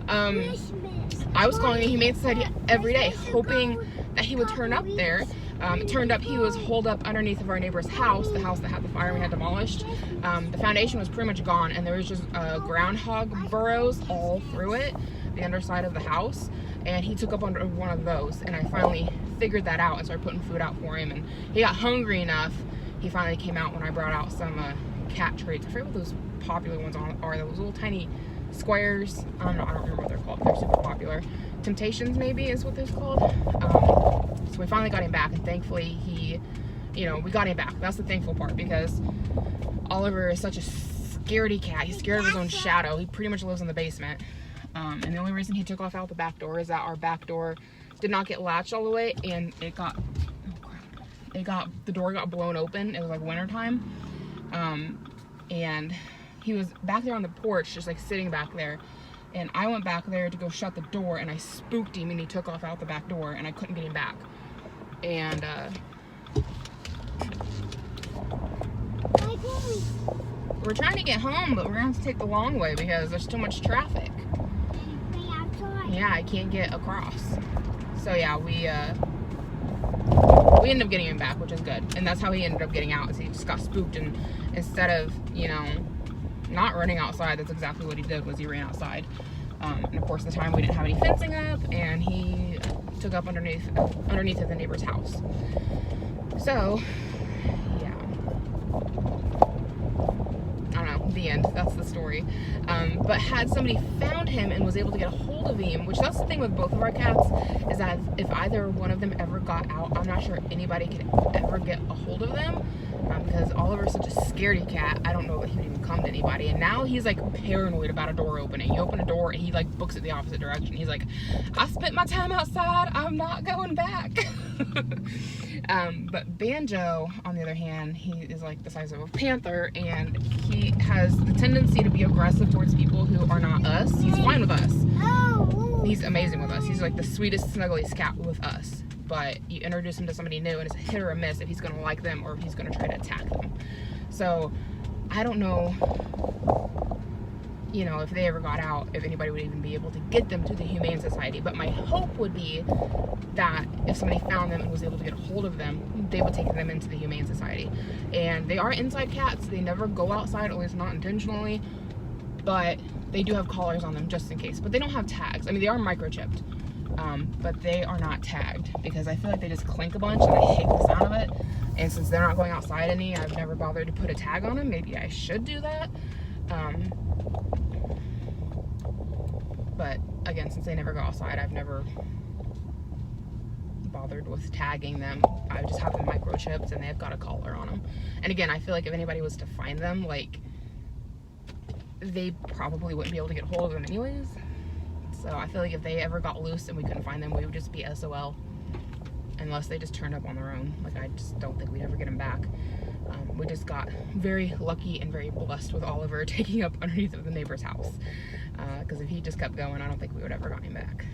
I was calling the Humane Society every day, hoping that he would turn up there. It turned up he was holed up underneath of our neighbor's house, the house that had the fire we had demolished. The foundation was pretty much gone, and there was just groundhog burrows all through it, the underside of the house, and he took up under one of those, and I finally figured that out and started putting food out for him, and he got hungry enough. He finally came out when I brought out some cat treats. I forget what those popular ones are. Those little tiny squares. I don't remember what they're called. They're super popular. Temptations maybe is what they're called. So we finally got him back, and thankfully we got him back. That's the thankful part, because Oliver is such a scaredy cat. He's scared of his own shadow. He pretty much lives in the basement. And the only reason he took off out the back door is that our back door did not get latched all the way, and the door got blown open. It was like wintertime. And he was back there on the porch, just like sitting back there. And I went back there to go shut the door, and I spooked him, and he took off out the back door, and I couldn't get him back. And we're trying to get home, but we're gonna have to take the long way because there's too much traffic. Yeah, I can't get across. So yeah, we ended up getting him back, which is good. And that's how he ended up getting out, is he just got spooked, and instead of, not running outside, that's exactly what he did, was he ran outside. And of course, the time we didn't have any fencing up, and he took up underneath of the neighbor's house. So yeah, I don't know, the end. That's the story. But had somebody found him and was able to get a hold of him, which that's the thing with both of our cats, is that if either one of them ever got out, I'm not sure anybody could ever get a hold of them. Because Oliver's such a scaredy cat, I don't know that he would even come to anybody. And now he's like paranoid about a door opening. You open a door and he like books it the opposite direction. He's like, I spent my time outside, I'm not going back. But Banjo, on the other hand, he is like the size of a panther, and he has the tendency to be aggressive towards people who are not us. He's fine with us. He's amazing with us. He's like the sweetest, snuggliest cat with us. But you introduce him to somebody new, and it's a hit or a miss if he's going to like them or if he's going to try to attack them. So I don't know, if they ever got out, if anybody would even be able to get them to the Humane Society. But my hope would be that if somebody found them and was able to get a hold of them, they would take them into the Humane Society. And they are inside cats. They never go outside, at least not intentionally. But they do have collars on them just in case. But they don't have tags. I mean, they are microchipped. but they are not tagged because I feel like they just clink a bunch and I hate the sound of it. And since they're not going outside any, I've never bothered to put a tag on them. Maybe I should do that. But again, since they never go outside, I've never bothered with tagging them. I just have them microchipped and they've got a collar on them. And again, I feel like if anybody was to find them, like, they probably wouldn't be able to get hold of them anyways. So I feel like if they ever got loose and we couldn't find them, we would just be SOL. Unless they just turned up on their own. Like, I just don't think we'd ever get them back. We just got very lucky and very blessed with Oliver taking up underneath of the neighbor's house. Because if he just kept going, I don't think we would ever got him back.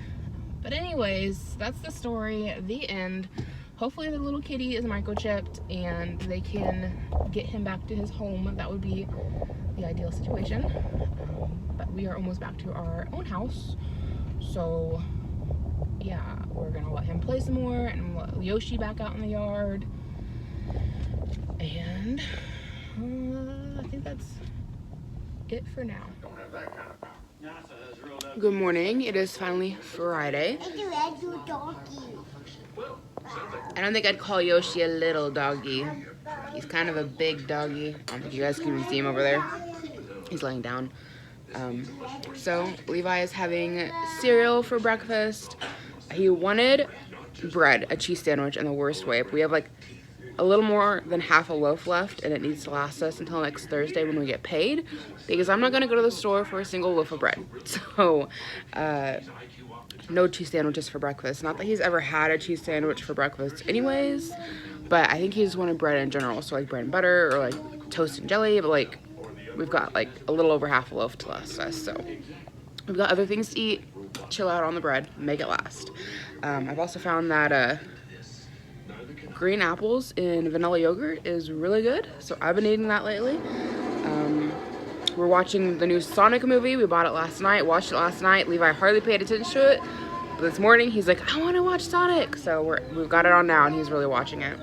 But anyways, that's the story. The end. Hopefully the little kitty is microchipped and they can get him back to his home. That would be the ideal situation. But we are almost back to our own house. So yeah, we're gonna let him play some more and let Yoshi back out in the yard. And I think that's it for now. Good morning. It is finally Friday. I don't think I'd call Yoshi a little doggy. He's kind of a big doggy. I don't think you guys can see him over there. He's laying down. So Levi is having cereal for breakfast. He wanted bread, a cheese sandwich, in the worst way. We have like a little more than half a loaf left, and it needs to last us until next Thursday when we get paid, because I'm not going to go to the store for a single loaf of bread. So no cheese sandwiches for breakfast. Not that he's ever had a cheese sandwich for breakfast anyways, but I think he just wanted bread in general. So like bread and butter or like toast and jelly, but like we've got like a little over half a loaf to last us. So we've got other things to eat, chill out on the bread, make it last. I've also found that green apples in vanilla yogurt is really good. So I've been eating that lately. We're watching the new Sonic movie. We bought it last night, watched it last night. Levi hardly paid attention to it. But this morning, he's like, I want to watch Sonic. So we've got it on now, and he's really watching it.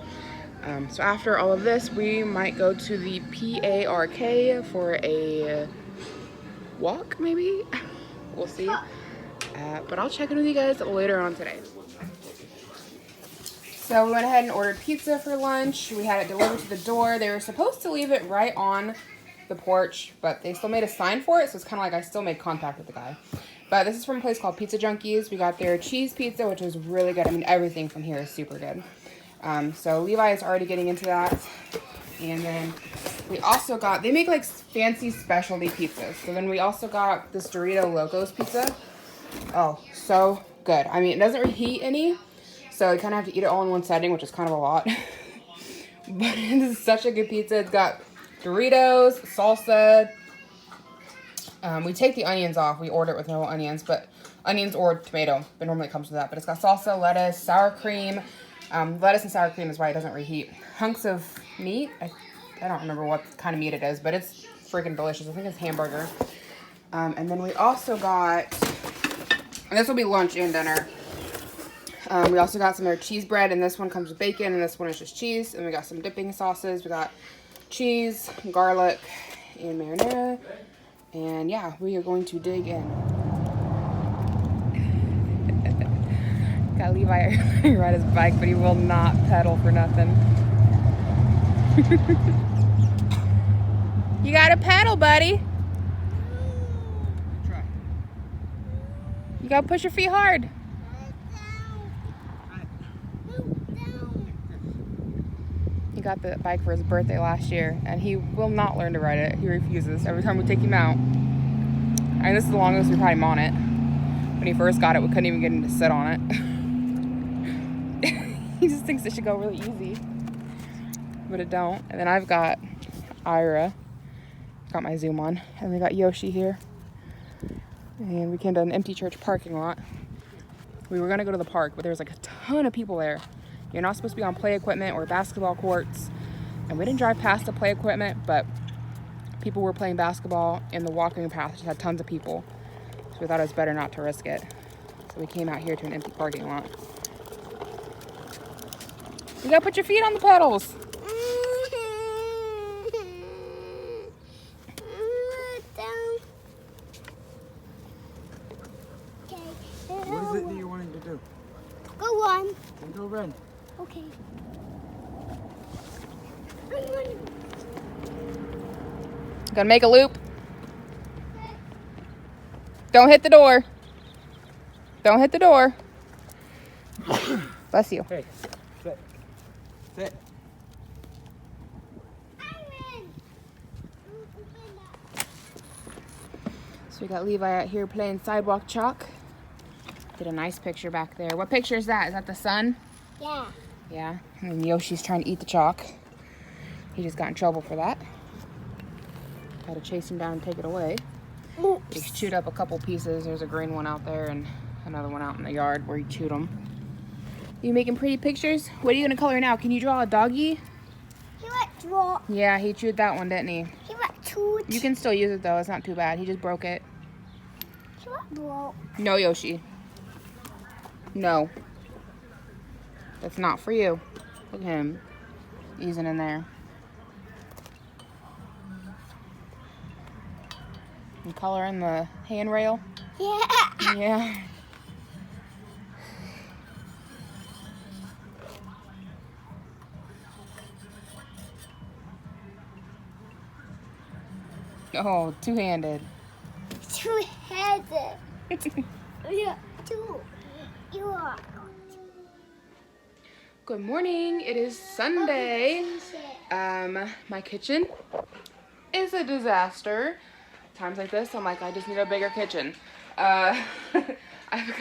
So after all of this, we might go to the PARK for a walk, maybe? We'll see. But I'll check in with you guys later on today. So we went ahead and ordered pizza for lunch. We had it delivered to the door. They were supposed to leave it right on the porch, but they still made a sign for it, so it's kind of like I still made contact with the guy. But this is from a place called Pizza Junkies. We got their cheese pizza, which was really good. I mean, everything from here is super good. So Levi is already getting into that. And then we also got, they make like fancy specialty pizzas. So then we also got this Dorito Locos pizza. Oh, so good. I mean, it doesn't reheat any, so you kind of have to eat it all in one setting, which is kind of a lot. But it is such a good pizza. It's got Doritos, salsa. We take the onions off. We order it with no onions, but onions or tomato. But normally it comes with that. But it's got salsa, lettuce, sour cream. Lettuce and sour cream is why it doesn't reheat. Hunks of meat. I don't remember what kind of meat it is, but it's freaking delicious. I think it's hamburger. And then we also got, and this will be lunch and dinner. We also got some of their cheese bread, and this one comes with bacon, and this one is just cheese. And we got some dipping sauces. We got cheese, garlic, and marinara. And yeah, we are going to dig in. Got Levi ride his bike, but he will not pedal for nothing. You gotta pedal, buddy. Try. You gotta push your feet hard. He got the bike for his birthday last year, and he will not learn to ride it. He refuses every time we take him out. I mean, this is the longest we've had him on it. When he first got it, we couldn't even get him to sit on it. He just thinks it should go really easy, but it don't. And then I've got Ira, got my zoom on, and we got Yoshi here. And we came to an empty church parking lot. We were gonna go to the park, but there was like a ton of people there. You're not supposed to be on play equipment or basketball courts. And we didn't drive past the play equipment, but people were playing basketball, and the walking path just had tons of people. So we thought it was better not to risk it. So we came out here to an empty parking lot. You gotta put your feet on the pedals. What is it that you're wanting to do? Gonna make a loop. Don't hit the door. Don't hit the door. Bless you. Hey, sit. Sit. So we got Levi out here playing sidewalk chalk. Did a nice picture back there. What picture is that? Is that the sun? Yeah. Yeah. And Yoshi's trying to eat the chalk. He just got in trouble for that. Had to chase him down and take it away. Oops. He's chewed up a couple pieces. There's a green one out there and another one out in the yard where he chewed them. You making pretty pictures? What are you gonna color now? Can you draw a doggy? He went draw. Yeah, he chewed that one, didn't he? He went toot. You can still use it though. It's not too bad. He just broke it. He went broke. No, Yoshi. No. That's not for you. Look at him. Easing in there. And coloring the handrail. Yeah. Yeah. Oh, two-handed. Two-headed. Yeah, two. You are. Good morning. It is Sunday. My kitchen is a disaster. Times like this, I'm like, I just need a bigger kitchen. I've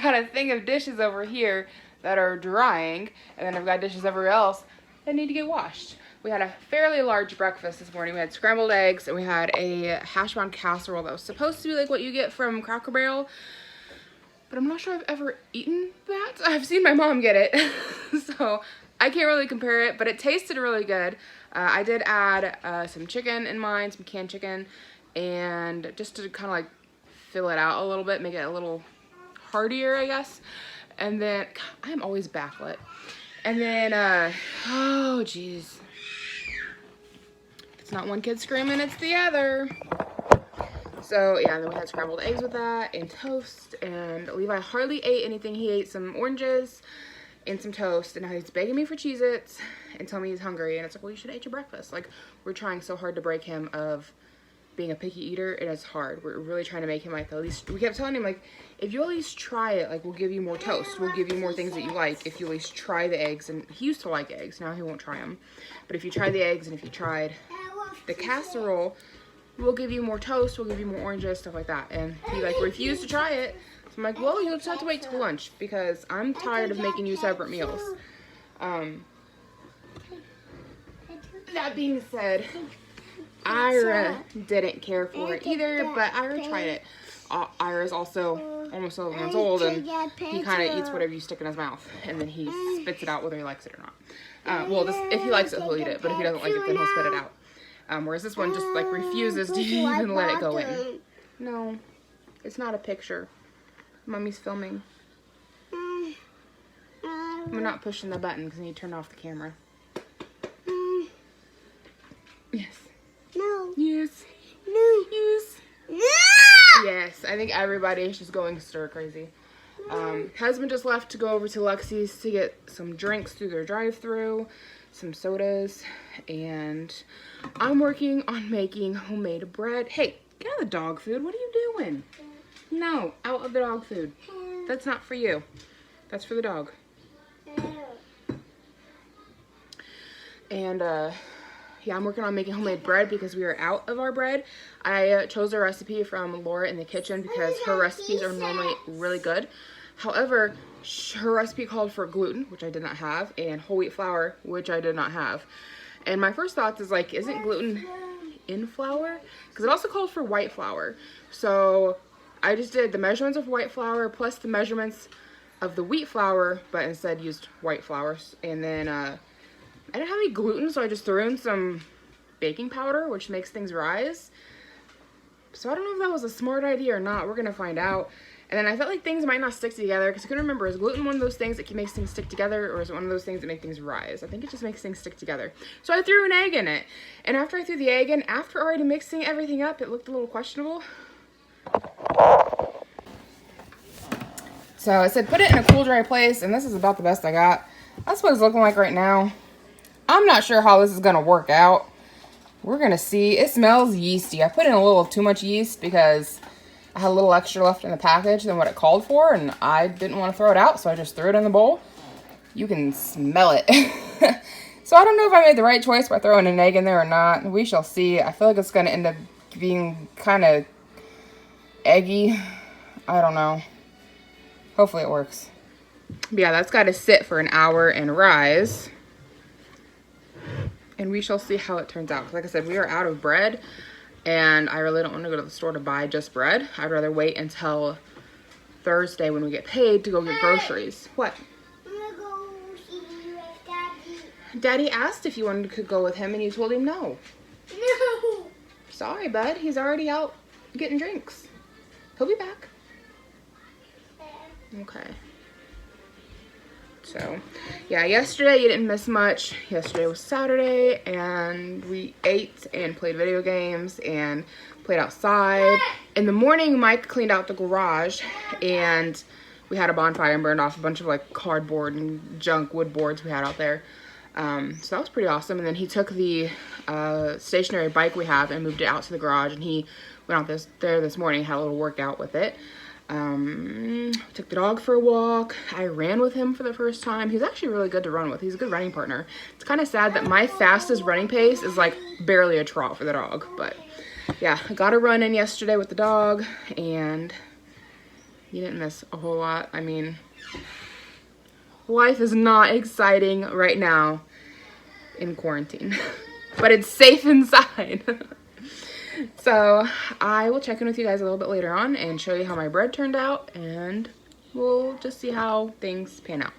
got a thing of dishes over here that are drying, and then I've got dishes everywhere else that need to get washed. We had a fairly large breakfast this morning. We had scrambled eggs, and we had a hash brown casserole that was supposed to be like what you get from Cracker Barrel, but I'm not sure I've ever eaten that. I've seen my mom get it, so I can't really compare it, but it tasted really good. I did add some chicken in mine, some canned chicken, and just to kind of like fill it out a little bit, make it a little heartier, I guess. And then, God, I'm always backlit. And then, oh geez. It's not one kid screaming, it's the other. So yeah, then we had scrambled eggs with that and toast, and Levi hardly ate anything. He ate some oranges and some toast, and now he's begging me for Cheez-Its and telling me he's hungry. And it's like, well, you should have ate your breakfast. Like, we're trying so hard to break him of being a picky eater, and it's hard. We're really trying to make him like, at least, we kept telling him like, if you at least try it, like, we'll give you more toast, we'll give you more things that you like if you at least try the eggs. And he used to like eggs, now he won't try them. But if you try the eggs and if you tried the casserole, we'll give you more toast, we'll give you more oranges, stuff like that. And he like refused to try it. So I'm like, well, you'll just have to wait till lunch because I'm tired of making you separate meals. That being said, Ira didn't care for it either, but Ira tried it. Ira's also almost 11 months old, and he kind of eats whatever you stick in his mouth, and then he spits it out whether he likes it or not. Well, if he likes it, he'll eat it, but if he doesn't like it, then he'll spit it out. Whereas this one just like refuses to even let it go in. No, it's not a picture. Mommy's filming. I'm not pushing the button because I need to turn off the camera. Yes. No. Yes. No. Yes. No. Yes, I think everybody is just going stir crazy. Husband just left to go over to Lexi's to get some drinks through their drive-thru, some sodas, and I'm working on making homemade bread. Hey, get out of the dog food. What are you doing? No, out of the dog food. That's not for you. That's for the dog. And, yeah, I'm working on making homemade bread because we are out of our bread. I chose a recipe from Laura in the kitchen because her recipes are normally really good. However, her recipe called for gluten, which I did not have, and whole wheat flour, which I did not have. And my first thought is like, isn't gluten in flour? Because it also called for white flour. So I just did the measurements of white flour plus the measurements of the wheat flour, but instead used white flours. And then I didn't have any gluten, so I just threw in some baking powder, which makes things rise. So I don't know if that was a smart idea or not. We're going to find out. And then I felt like things might not stick together because I couldn't remember, is gluten one of those things that can make things stick together, or is it one of those things that make things rise? I think it just makes things stick together. So I threw an egg in it. And after I threw the egg in, after already mixing everything up, it looked a little questionable. So I said put it in a cool, dry place, and this is about the best I got. That's what it's looking like right now. I'm not sure how this is going to work out. we're gonna see. It smells yeasty. I put in a little too much yeast because I had a little extra left in the package than what it called for, and I didn't want to throw it out, so I just threw it in the bowl. You can smell it. So I don't know if I made the right choice by throwing an egg in there or not. We shall see. I feel like it's gonna end up being kind of eggy. I don't know. Hopefully it works. But yeah, that's got to sit for an hour and rise. And we shall see how it turns out. Like I said, we are out of bread, and I really don't want to go to the store to buy just bread. I'd rather wait until Thursday when we get paid to go get groceries. What? I'm gonna go see with Daddy. Daddy asked if you wanted to go with him, and you told him no. No. Sorry, bud. He's already out getting drinks. He'll be back. Okay. So, yeah, yesterday you didn't miss much. Yesterday was Saturday, and we ate and played video games and played outside. In the morning, Mike cleaned out the garage, and we had a bonfire and burned off a bunch of like cardboard and junk wood boards we had out there. So that was pretty awesome. And then he took the stationary bike we have and moved it out to the garage, and he went out there this morning, had a little workout with it. Took the dog for a walk. I ran with him for the first time. He's actually really good to run with. He's a good running partner. It's kind of sad that my fastest running pace is like barely a trot for the dog, but yeah, I got a run in yesterday with the dog, and you didn't miss a whole lot. I mean, life is not exciting right now in quarantine, but it's safe inside. So I will check in with you guys a little bit later on and show you how my bread turned out, and we'll just see how things pan out.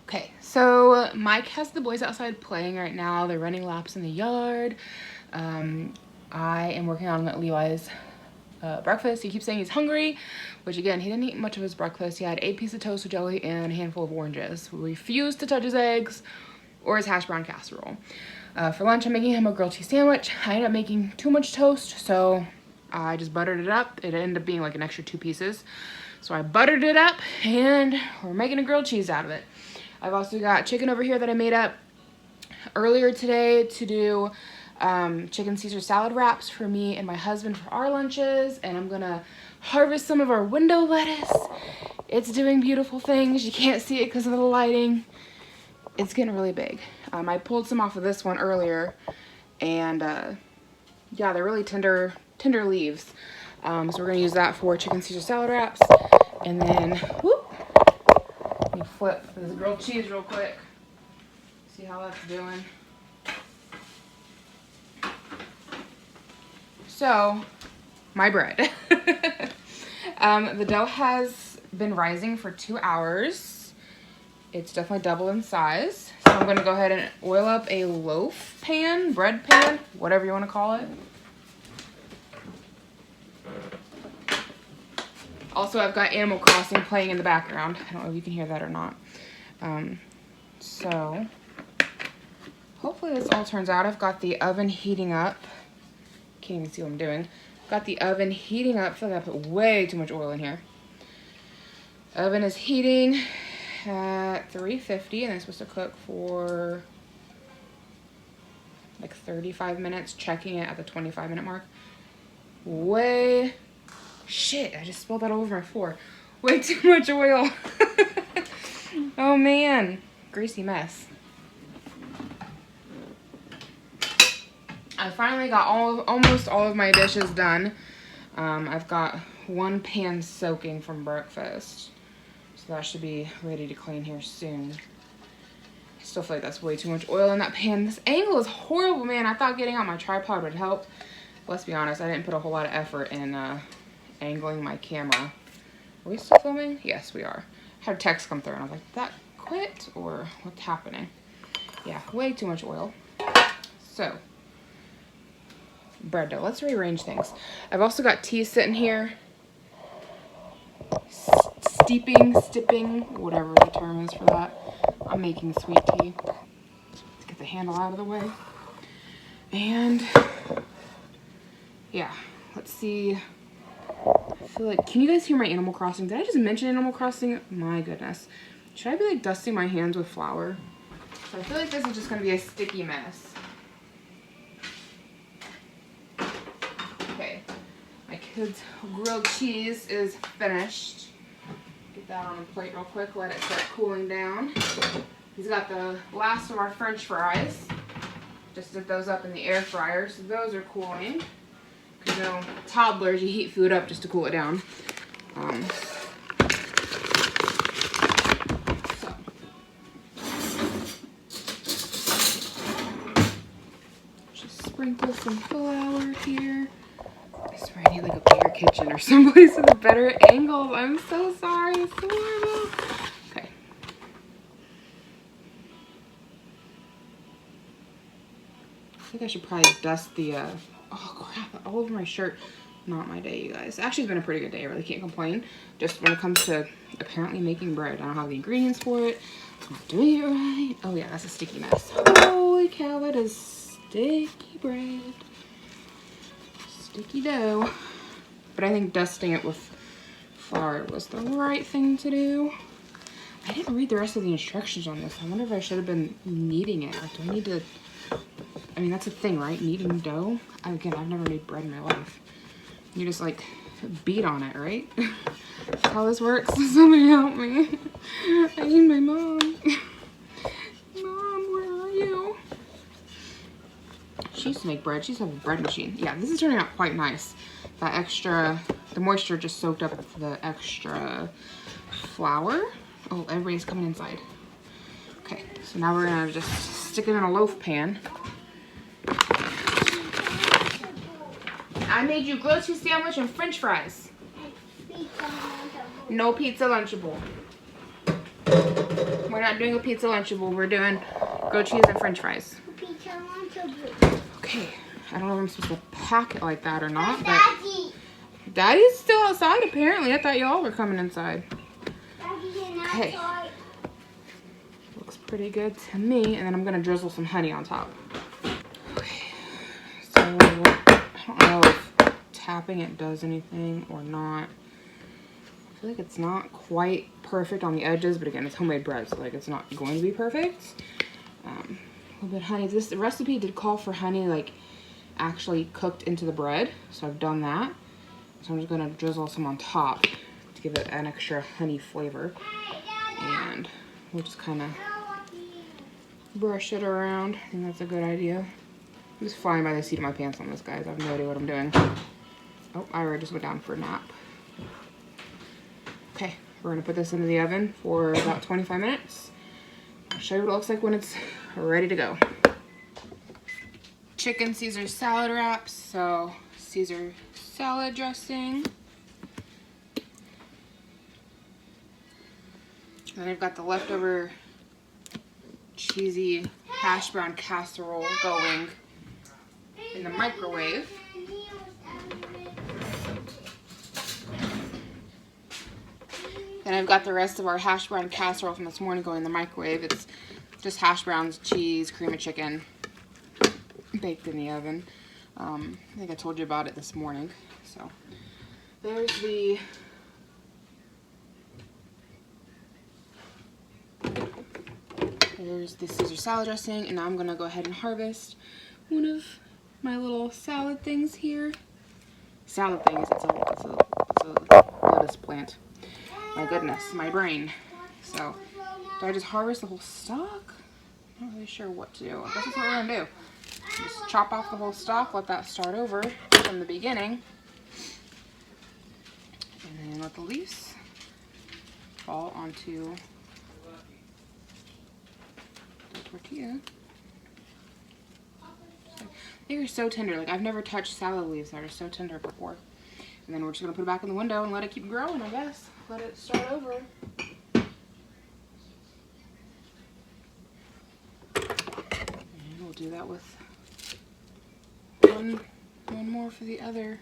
Okay, so Mike has the boys outside playing right now. They're running laps in the yard. I am working on Levi's breakfast. He keeps saying he's hungry, which again, he didn't eat much of his breakfast. He had 8 pieces of toast with jelly and a handful of oranges. We refused to touch his eggs or his hash brown casserole. For lunch, I'm making him a grilled cheese sandwich. I ended up making too much toast, so I just buttered it up. It ended up being like an extra 2 pieces. So I buttered it up, and we're making a grilled cheese out of it. I've also got chicken over here that I made up earlier today to do chicken Caesar salad wraps for me and my husband for our lunches. And I'm gonna harvest some of our window lettuce. It's doing beautiful things. You can't see it because of the lighting. It's getting really big. I pulled some off of this one earlier, and yeah, they're really tender leaves. So we're gonna use that for chicken Caesar salad wraps. And then, whoop, let me flip this grilled cheese real quick. See how that's doing. So, my bread. The dough has been rising for 2 hours. It's definitely double in size. So I'm gonna go ahead and oil up a loaf pan, bread pan, whatever you wanna call it. Also, I've got Animal Crossing playing in the background. I don't know if you can hear that or not. So, hopefully this all turns out. I've got the oven heating up. Can't even see what I'm doing. Got the oven heating up. I feel like I put way too much oil in here. Oven is heating at 350, and it's supposed to cook for like 35 minutes, checking it at the 25-minute mark. Shit, I just spilled that all over my floor. Way too much oil. Oh man, greasy mess. I finally got almost all of my dishes done. I've got 1 pan soaking from breakfast. So that should be ready to clean here soon. I still feel like that's way too much oil in that pan. This angle is horrible, man. I thought getting out my tripod would help. Let's be honest, I didn't put a whole lot of effort in angling my camera. Are we still filming? Yes, we are. I had a text come through and I was like, did that quit or what's happening? Yeah, way too much oil. So, bread dough. Let's rearrange things. I've also got tea sitting here. Stipping, whatever the term is for that. I'm making sweet tea. Let's get the handle out of the way. And yeah, let's see. I feel like, can you guys hear my Animal Crossing? Did I just mention Animal Crossing? My goodness. Should I be like dusting my hands with flour? So I feel like this is just gonna be a sticky mess. His grilled cheese is finished. Get that on a plate real quick, let it start cooling down. He's got the last of our French fries. Just dip those up in the air fryer, so those are cooling. Because you know, toddlers, you heat food up just to cool it down. Just sprinkle some flour here. I swear I need like a bigger kitchen or someplace with a better angle. I'm so sorry. It's so horrible. Okay. I think I should probably dust the, oh crap, all over my shirt. Not my day, you guys. Actually, it's been a pretty good day. I really can't complain. Just when it comes to apparently making bread. I don't have the ingredients for it. I'm not doing it right. Oh yeah, that's a sticky mess. Holy cow, that is sticky bread. Sticky dough. But I think dusting it with flour was the right thing to do. I didn't read the rest of the instructions on this. I wonder if I should have been kneading it. Like, do I need to... I mean, that's a thing, right? Kneading dough. Again, I've never made bread in my life. You just, like, beat on it, right? That's how this works. Somebody help me. I need my mom. Mom, where are you? She used to make bread. She used to have a bread machine. Yeah, this is turning out quite nice. That extra... The moisture just soaked up the extra flour. Oh, everybody's coming inside. Okay, so now we're gonna just stick it in a loaf pan. I made you grilled cheese sandwich and French fries. No pizza Lunchable. We're not doing a pizza Lunchable. We're doing grilled cheese and French fries. Okay, I don't know if I'm supposed to pack it like that or not, but Daddy's still outside apparently. I thought y'all were coming inside. Okay. Looks pretty good to me. And then I'm gonna drizzle some honey on top. Okay. So I don't know if tapping it does anything or not. I feel like it's not quite perfect on the edges, but again, it's homemade bread, so like it's not going to be perfect. A little bit of honey. This recipe did call for honey like actually cooked into the bread, so I've done that. So I'm just gonna drizzle some on top to give it an extra honey flavor. And we'll just kind of brush it around. I think that's a good idea. I'm just flying by the seat of my pants on this, guys. I have no idea what I'm doing. Oh, Ira just went down for a nap. Okay, we're gonna put this into the oven for about 25 minutes. I'll show you what it looks like when it's ready to go. Chicken Caesar salad wraps, so Caesar salad dressing. And then I've got the leftover cheesy hash brown casserole going in the microwave. Then I've got the rest of our hash brown casserole from this morning going in the microwave. It's just hash browns, cheese, cream of chicken, baked in the oven. I think I told you about it this morning. So there's the Caesar salad dressing, and now I'm gonna go ahead and harvest one of my little salad things here. Salad things, it's a lettuce plant. My goodness, my brain. So, do I just harvest the whole stalk? I'm not really sure what to do. I guess that's what we're gonna do. Just chop off the whole stalk, let that start over from the beginning. And then let the leaves fall onto the tortilla. They are so tender. Like, I've never touched salad leaves that are so tender before. And then we're just gonna put it back in the window and let it keep growing, I guess. Let it start over. And we'll do that with one more for the other.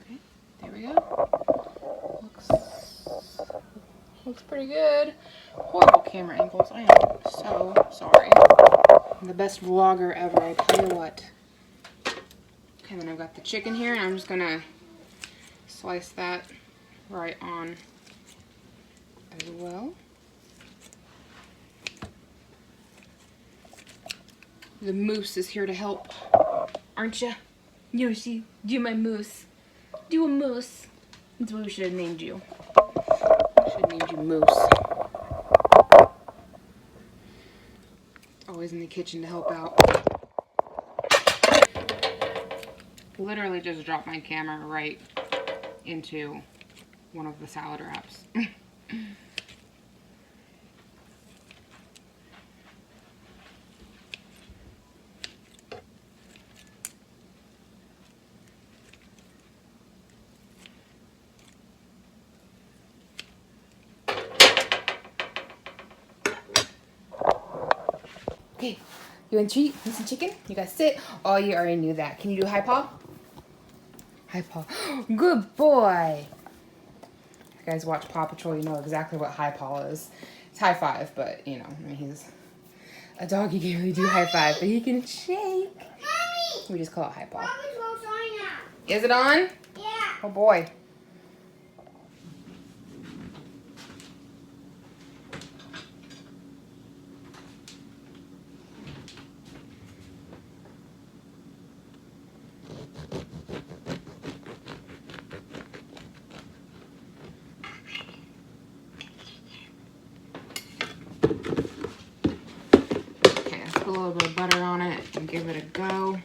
Okay, there we go. Looks pretty good. Horrible camera angles. I am so sorry. I'm the best vlogger ever, I tell you what. Okay, then I've got the chicken here, and I'm just gonna slice that right on as well. The moose is here to help, aren't you? Yoshi, do my moose. Do a moose. That's what we should have named you. Should have named you Moose. Always in the kitchen to help out. Literally just dropped my camera right into one of the salad wraps. Okay, you want to treat? Want some chicken? You gotta sit. Oh, you already knew that. Can you do high paw? High paw. Good boy. If you guys watch Paw Patrol, you know exactly what high paw is. It's high five, but you know, I mean, he's a dog. He can't really do high five, but he can shake. Mommy! We just call it high paw. Paw Patrol's on now. Is it on? Yeah. Oh boy. Okay, let's put a little bit of butter on it and give it a go.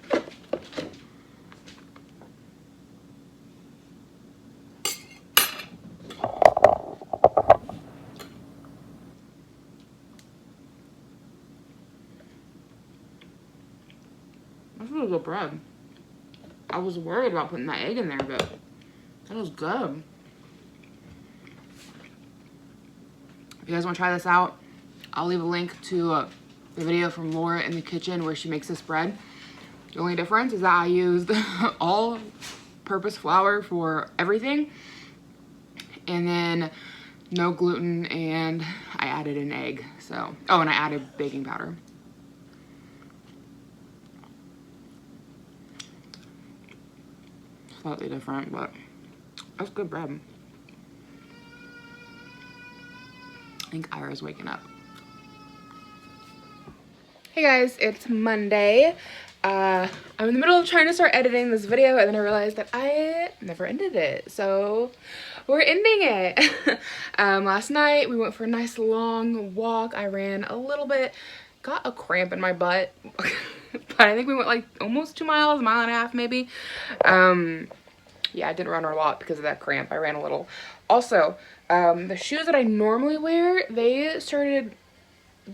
That's really good bread. I was worried about putting that egg in there, but that was good. If you guys want to try this out, I'll leave a link to the video from Laura in the kitchen where she makes this bread. The only difference is that I used all-purpose flour for everything, and then no gluten, and I added an egg. So, oh, and I added baking powder. Slightly different, but that's good bread. I think Ira's waking up. Hey guys, it's Monday. I'm in the middle of trying to start editing this video, and then I realized that I never ended it. So we're ending it. Last night we went for a nice long walk. I ran a little bit, got a cramp in my butt. But I think we went like almost 2 miles, a mile and a half maybe. Yeah, I didn't run a lot because of that cramp. I ran a little. Also, the shoes that I normally wear, they started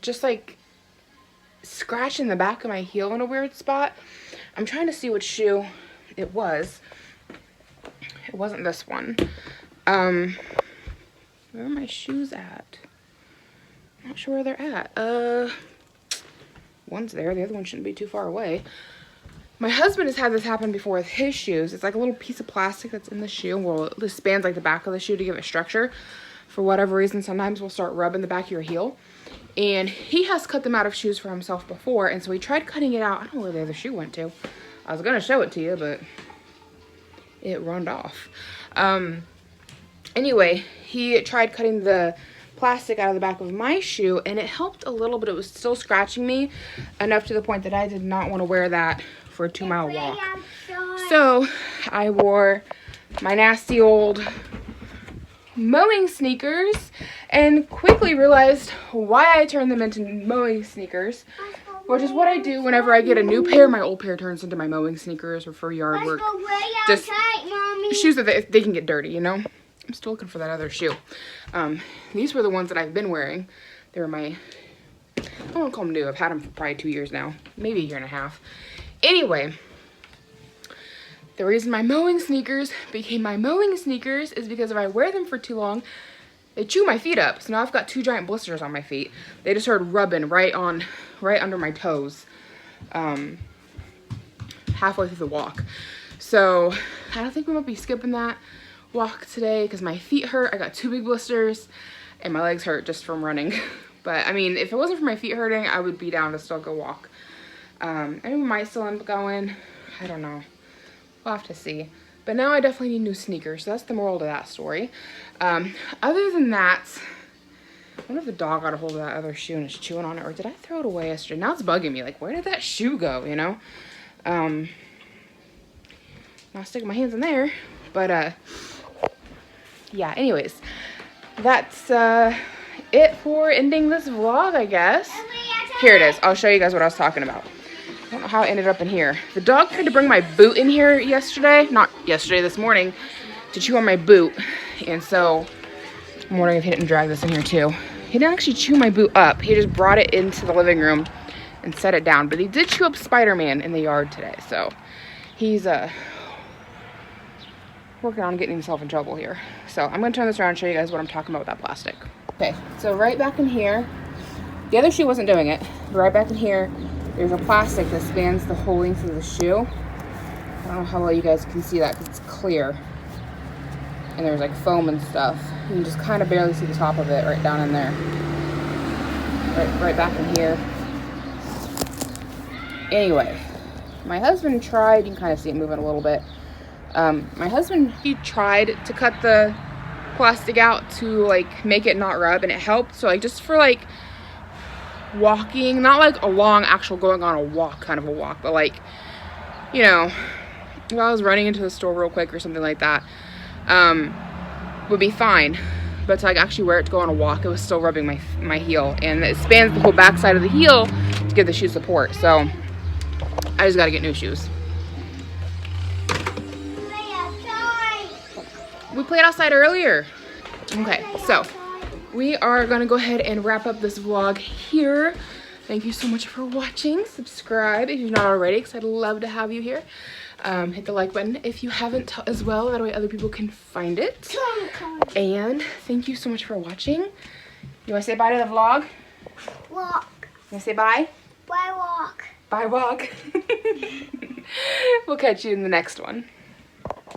just like scratching the back of my heel in a weird spot. I'm trying to see which shoe it was. It wasn't this one. Where are my shoes at? I'm not sure where they're at. One's there, the other one shouldn't be too far away. My husband has had this happen before with his shoes. It's like a little piece of plastic that's in the shoe. Well, it spans like the back of the shoe to give it structure. For whatever reason, sometimes we'll start rubbing the back of your heel. And he has cut them out of shoes for himself before, and so he tried cutting it out. I don't know where the other shoe went to. I was gonna show it to you, but it runned off. Anyway, he tried cutting the plastic out of the back of my shoe, and it helped a little, but it was still scratching me enough to the point that I did not want to wear that for a 2-mile walk. So I wore my nasty old mowing sneakers and quickly realized why I turned them into mowing sneakers, which is what I do whenever I get a new pair. My old pair turns into my mowing sneakers or for yard work. Just shoes that they can get dirty, you know? I'm still looking for that other shoe. These were the ones that I've been wearing. They were my, I don't want to call them new. I've had them for probably 2 years now, maybe a year and a half. Anyway, the reason my mowing sneakers became my mowing sneakers is because if I wear them for too long, they chew my feet up. So now I've got 2 giant blisters on my feet. They just started rubbing right under my toes, halfway through the walk. So I don't think we might be skipping that walk today because my feet hurt. I got 2 big blisters and my legs hurt just from running. But I mean, if it wasn't for my feet hurting, I would be down to still go walk. And we might still end up going. I don't know. We'll have to see. But now I definitely need new sneakers. So that's the moral to that story. Other than that, wonder if the dog got a hold of that other shoe and is chewing on it, or did I throw it away yesterday? Now it's bugging me. Like, where did that shoe go, you know? Not sticking my hands in there, but yeah, anyways, that's it for ending this vlog, I guess. Here it is. I'll show you guys what I was talking about. I don't know how it ended up in here. The dog tried to bring my boot in here yesterday, not yesterday, this morning, to chew on my boot. And so I'm wondering if he didn't drag this in here too. He didn't actually chew my boot up. He just brought it into the living room and set it down. But he did chew up Spider-Man in the yard today. So he's working on getting himself in trouble here. So I'm gonna turn this around and show you guys what I'm talking about with that plastic. Okay, so right back in here, the other shoe wasn't doing it, but right back in here, there's a plastic that spans the whole length of the shoe. I don't know how well you guys can see that because it's clear. And there's like foam and stuff. You can just kind of barely see the top of it right down in there. Right back in here. Anyway, my husband tried, you can kind of see it moving a little bit. My husband, he tried to cut the plastic out to like make it not rub, and it helped. So like just for like walking, not like a long actual going on a walk kind of a walk, but like, you know, if I was running into the store real quick or something like that, would be fine. But to like actually wear it to go on a walk, it was still rubbing my heel, and it spans the whole back side of the heel to give the shoe support. So I just got to get new shoes. We played outside earlier. Okay, so we are gonna go ahead and wrap up this vlog here. Thank you so much for watching. Subscribe if you've not already, because I'd love to have you here. Hit the like button if you haven't as well. That way other people can find it. And thank you so much for watching. You wanna say bye to the vlog? Walk. You wanna say bye? Bye, walk. Bye, walk. We'll catch you in the next one.